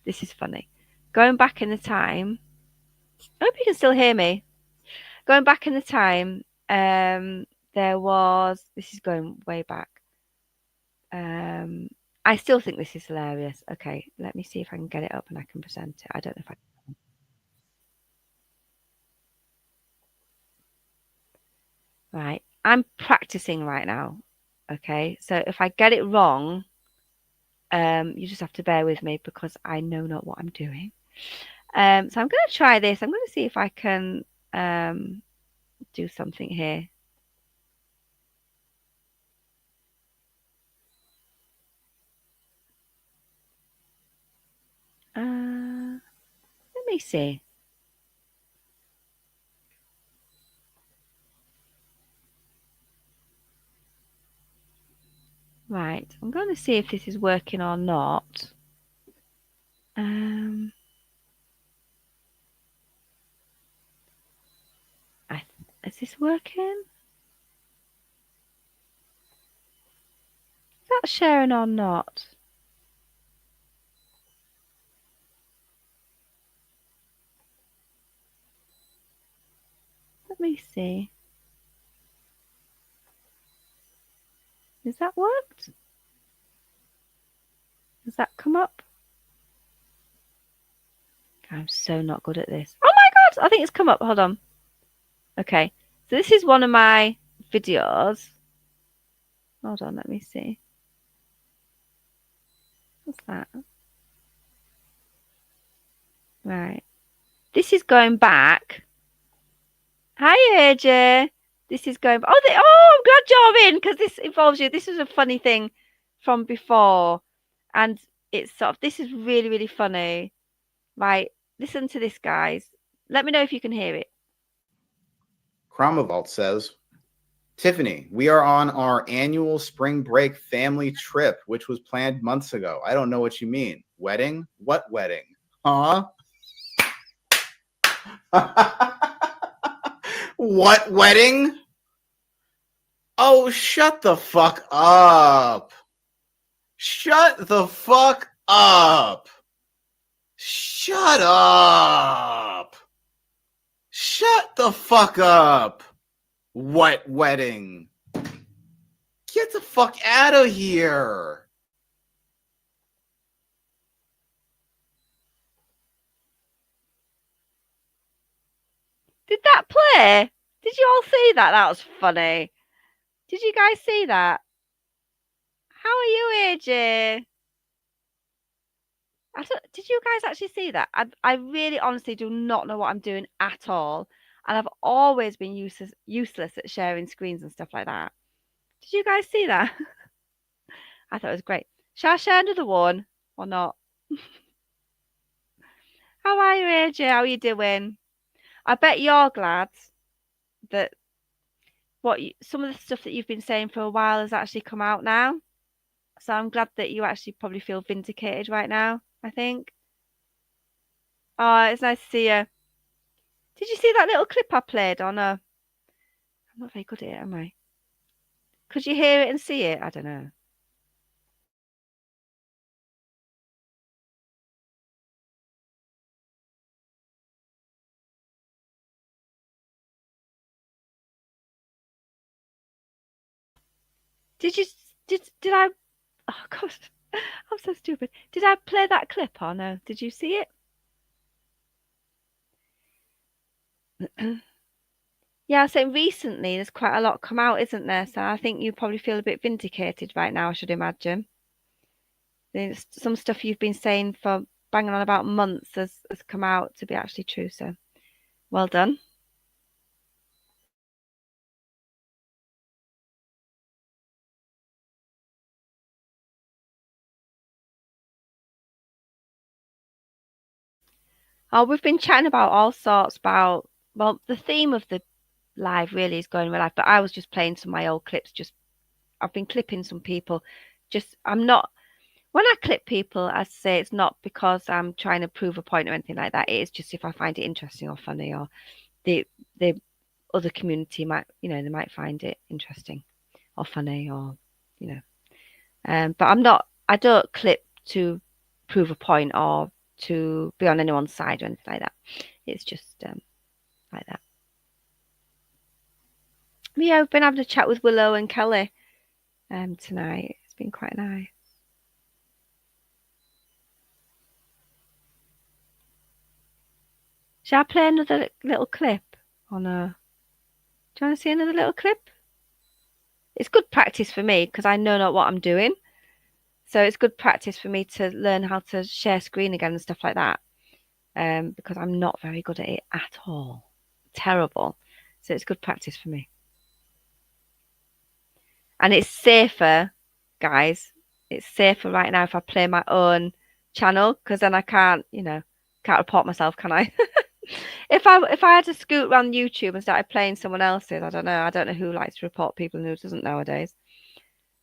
This is funny. Going back in the time, I hope you can still hear me. Going back in the time, there was, this is going way back. I still think this is hilarious. Okay, let me see if I can get it up and I can present it. I don't know if I can. Right, I'm practicing right now. Okay, so if I get it wrong, you just have to bear with me because I know not what I'm doing. So I'm going to try this. I'm going to see if I can do something here. Let me see. Right, I'm going to see if this is working or not. Is this working? Is that sharing or not? Let me see. Has that worked? Does that come up? I'm so not good at this. Oh my God, I think it's come up. Hold on. Okay, so this is one of my videos. Hold on, let me see. What's that? Right. This is going back. Hi, AJ. This is going. I'm glad you're in because this involves you. This is a funny thing from before, and it's sort of. This is really, really funny. Right. Listen to this, guys. Let me know if you can hear it. Cromavault says, Tiffany, we are on our annual spring break family trip, which was planned months ago. I don't know what you mean. Wedding? What wedding? Huh? What wedding? Oh, shut the fuck up. Shut the fuck up. Shut up. Shut the fuck up. What wedding? Get the fuck out of here. Did that play? Did you all see that? That was funny. Did you guys see that? How are you, AJ? Did you guys actually see that? I really honestly do not know what I'm doing at all. And I've always been useless at sharing screens and stuff like that. Did you guys see that? I thought it was great. Shall I share another one or not? How are you, AJ? How are you doing? I bet you're glad that some of the stuff that you've been saying for a while has actually come out now. So I'm glad that you actually probably feel vindicated right now, I think. Oh, it's nice to see you. Did you see that little clip I played on a... I'm not very good at it, am I? Could you hear it and see it? I don't know. Did you... Did I... Oh, God. I'm so stupid. Did I play that clip or no? Did you see it? Yeah, so recently there's quite a lot come out, isn't there? So I think you probably feel a bit vindicated right now, I should imagine. There's some stuff you've been saying for banging on about months has come out to be actually true. So well done. Oh, we've been chatting about all sorts about, well, the theme of the live really is going real life, but I was just playing some of my old clips. Just I've been clipping some people. Just I'm not when I clip people, I say it's not because I'm trying to prove a point or anything like that. It is just if I find it interesting or funny, or the the other community might, they might find it interesting or funny, or you know. But I don't clip to prove a point or to be on anyone's side or anything like that. It's just like that. But yeah, I've been having a chat with Willow and Kelly tonight. It's been quite nice. Shall I play another little clip on a... Do you want to see another little clip? It's good practice for me because I know not what I'm doing. So it's good practice for me to learn how to share screen again and stuff like that. Because I'm not very good at it at all. Terrible. So it's good practice for me. And it's safer, guys. It's safer right now if I play my own channel because then I can't report myself, can I? If I had to scoot around YouTube and started playing someone else's, I don't know. I don't know who likes to report people and who doesn't nowadays.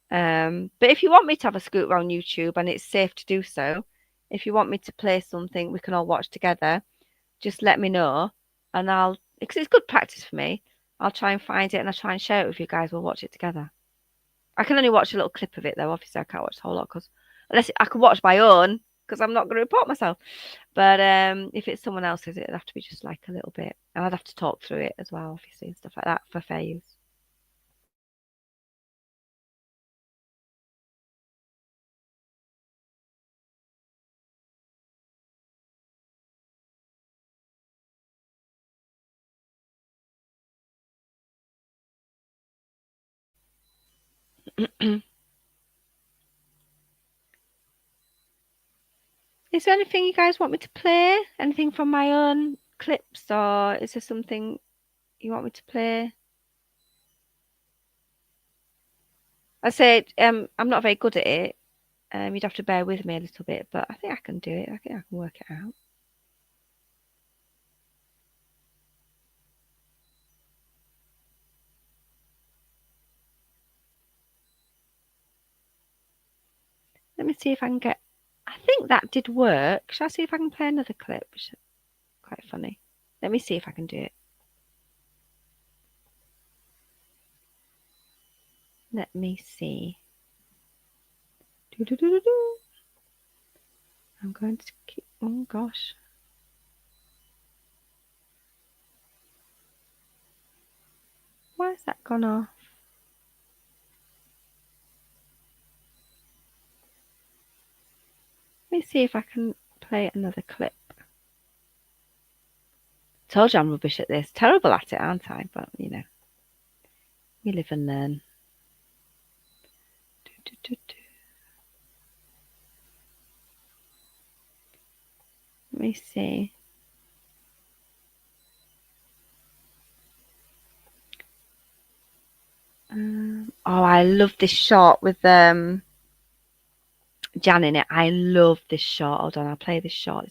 But if you want me to have a scoot around YouTube and it's safe to do so, if you want me to play something we can all watch together, just let me know and because it's good practice for me. I'll try and find it and I'll try and share it with you guys. We'll watch it together. I can only watch a little clip of it though. Obviously, I can't watch the whole lot because unless I can watch my own because I'm not going to report myself. But if it's someone else's, it'd have to be just like a little bit, and I'd have to talk through it as well, obviously, and stuff like that for fair use. Is there anything you guys want me to play? Anything from my own clips, or is there something you want me to play? I said, I'm not very good at it. You'd have to bear with me a little bit, but I think I can do it. I think I can work it out. Let me see if I can get. I think that did work. Shall I see if I can play another clip? Quite funny. Let me see if I can do it. Let me see. Do. I'm going to keep. Oh gosh. Why has that gone off? Let me see if I can play another clip. Told you I'm rubbish at this. Terrible at it, aren't I? But we live and learn. Let me see. Oh, I love this shot with Jan in it. I love this shot. Hold on, I'll play this shot.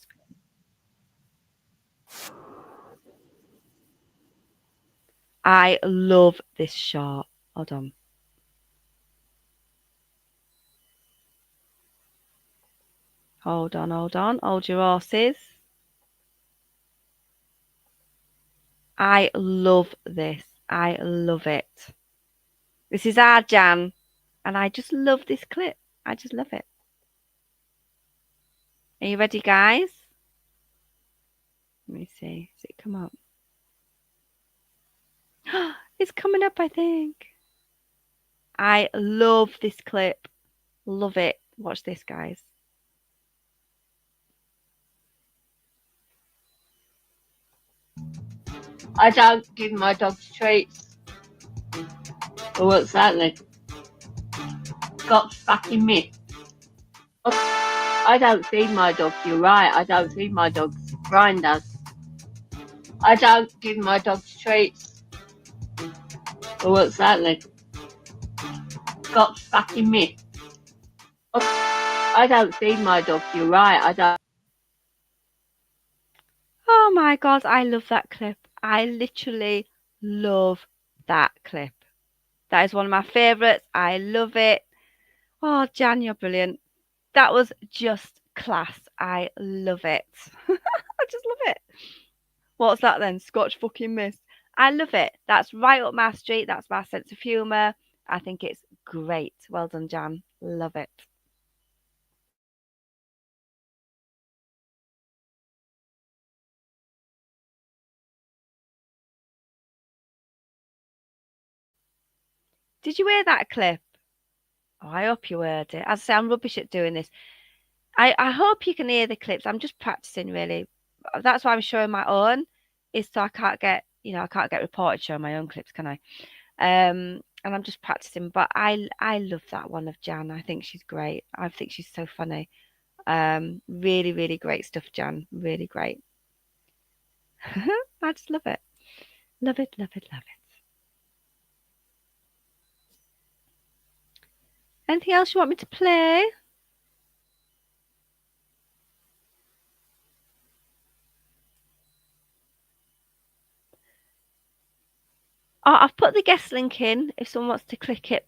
I love this shot. Hold on. Hold on, hold on. Hold your horses. I love this. I love it. This is our Jan, and I just love this clip. I just love it. Are you ready, guys? Let me see. Does it come up? It's coming up, I think. I love this clip. Love it. Watch this, guys. I don't give my dogs treats. Well, what's that then? Got fucking me. I don't feed my dogs, you're right. I don't feed my dogs. Brian does. I don't give my dogs treats. Well, what's that then? Got fucking me. I don't feed my dogs, you're right. I don't. Oh my God, I love that clip. I literally love that clip. That is one of my favourites. I love it. Oh, Jan, you're brilliant. That was just class. I love it. I just love it. What's that then? Scotch fucking mist. I love it. That's right up my street. That's my sense of humour. I think it's great. Well done, Jan. Love it. Did you hear that clip? Oh, I hope you heard it. As I say, I'm rubbish at doing this. I hope you can hear the clips. I'm just practicing, really. That's why I'm showing my own, is so I can't get, I can't get reported showing my own clips, can I? And I'm just practicing. But I love that one of Jan. I think she's great. I think she's so funny. Really, really great stuff, Jan. Really great. I just love it. Love it, love it, love it. Anything else you want me to play? Oh, I've put the guest link in if someone wants to click it.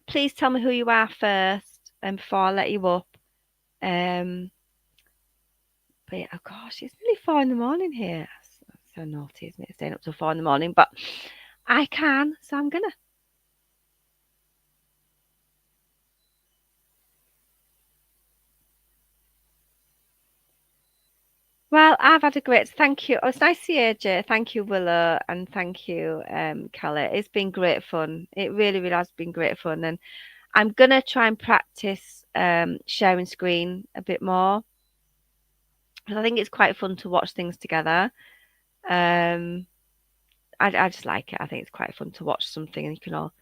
Please tell me who you are first before I let you up. But yeah, oh gosh, it's nearly 4 in the morning here. That's so naughty, isn't it? Staying up till 4 in the morning, but I can, so I'm gonna. Well, I've had a great thank you. Oh, it's nice to see you, Jay. Thank you, Willow, and thank you, Kelly. It's been great fun. It really, really has been great fun. And I'm gonna try and practice sharing screen a bit more. Because I think it's quite fun to watch things together. I just like it. I think it's quite fun to watch something and you can all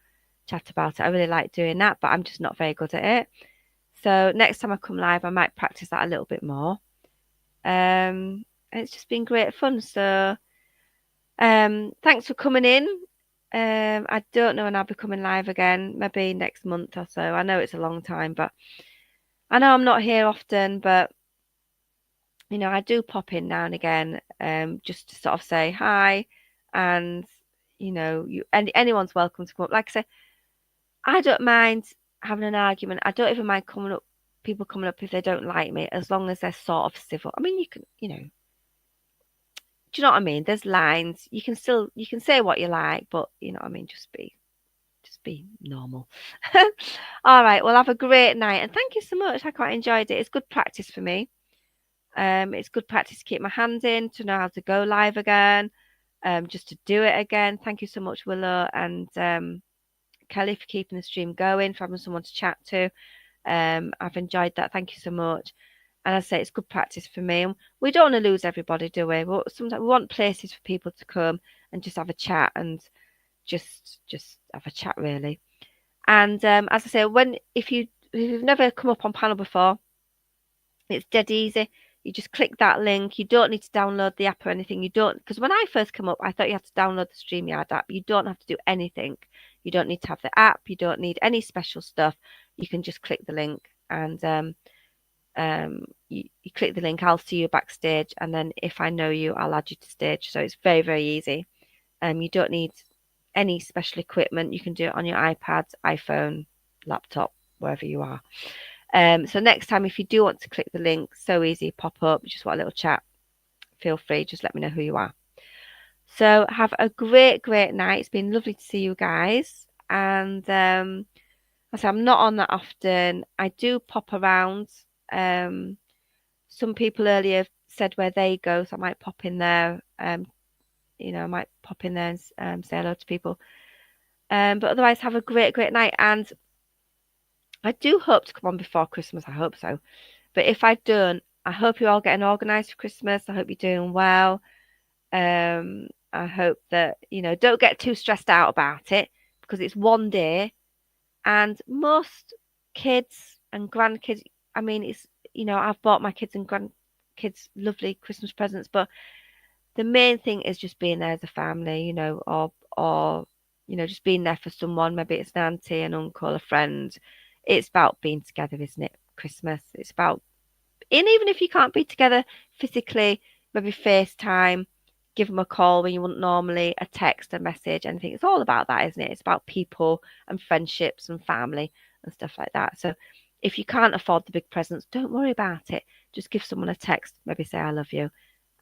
chat about it. I really like doing that, but I'm just not very good at it. So next time I come live, I might practice that a little bit more. And it's just been great fun. So thanks for coming in. I don't know when I'll be coming live again, maybe next month or so. I know it's a long time, but I know I'm not here often, but I do pop in now and again, just to sort of say hi, and anyone's welcome to come up. Like I say, I don't mind having an argument. I don't even mind people coming up if they don't like me, as long as they're sort of civil. I mean, you can, do you know what I mean? There's lines. You can say what you like, but you know what I mean. Just be normal. All right. Well, have a great night, and thank you so much. I quite enjoyed it. It's good practice for me. It's good practice to keep my hands in, to know how to go live again, just to do it again. Thank you so much, Willow and Kelly, for keeping the stream going, for having someone to chat to. I've enjoyed that. Thank you so much. And I say it's good practice for me. And we don't want to lose everybody, do we? Well, sometimes we want places for people to come and just have a chat and just have a chat, really. And as I say, if you've never come up on panel before, it's dead easy. You just click that link. You don't need to download the app or anything. You don't, because when I first come up, I thought you had to download the StreamYard app. You don't have to do anything. You don't need to have the app. You don't need any special stuff. You can just click the link, and you click the link. I'll see you backstage, and then if I know you, I'll add you to stage. So it's very, very easy. You don't need any special equipment, you can do it on your iPad, iPhone, laptop, wherever you are. So next time, if you do want to click the link, so easy, pop up, just want a little chat, feel free, just let me know who you are. So have a great night. It's been lovely to see you guys. And I say I'm not on that often. I do pop around. Some people earlier said where they go, so I might pop in there. You know, I might pop in there and say hello to people. But otherwise, have a great night. And I do hope to come on before Christmas. I hope so. But if I don't, I hope you're all getting organised for Christmas. I hope you're doing well. I hope that, you know, don't get too stressed out about it, because it's one day, and most kids and grandkids, I mean, it's, you know, I've bought my kids and grandkids lovely Christmas presents, but the main thing is just being there as a family, you know, or you know, just being there for someone. Maybe it's an auntie, an uncle, a friend. It's about being together, isn't it? Christmas. It's about, and even if you can't be together physically, maybe FaceTime, give them a call when you wouldn't normally, a text, a message, anything. It's all about that, isn't it? It's about people and friendships and family and stuff like that. So if you can't afford the big presents, don't worry about it. Just give someone a text, maybe say I love you,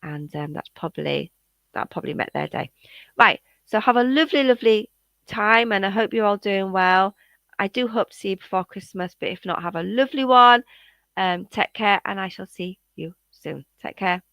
and that probably met their day. Right. So have a lovely time, and I hope you're all doing well. I do hope to see you before Christmas, but if not, have a lovely one. Take care, and I shall see you soon. Take care.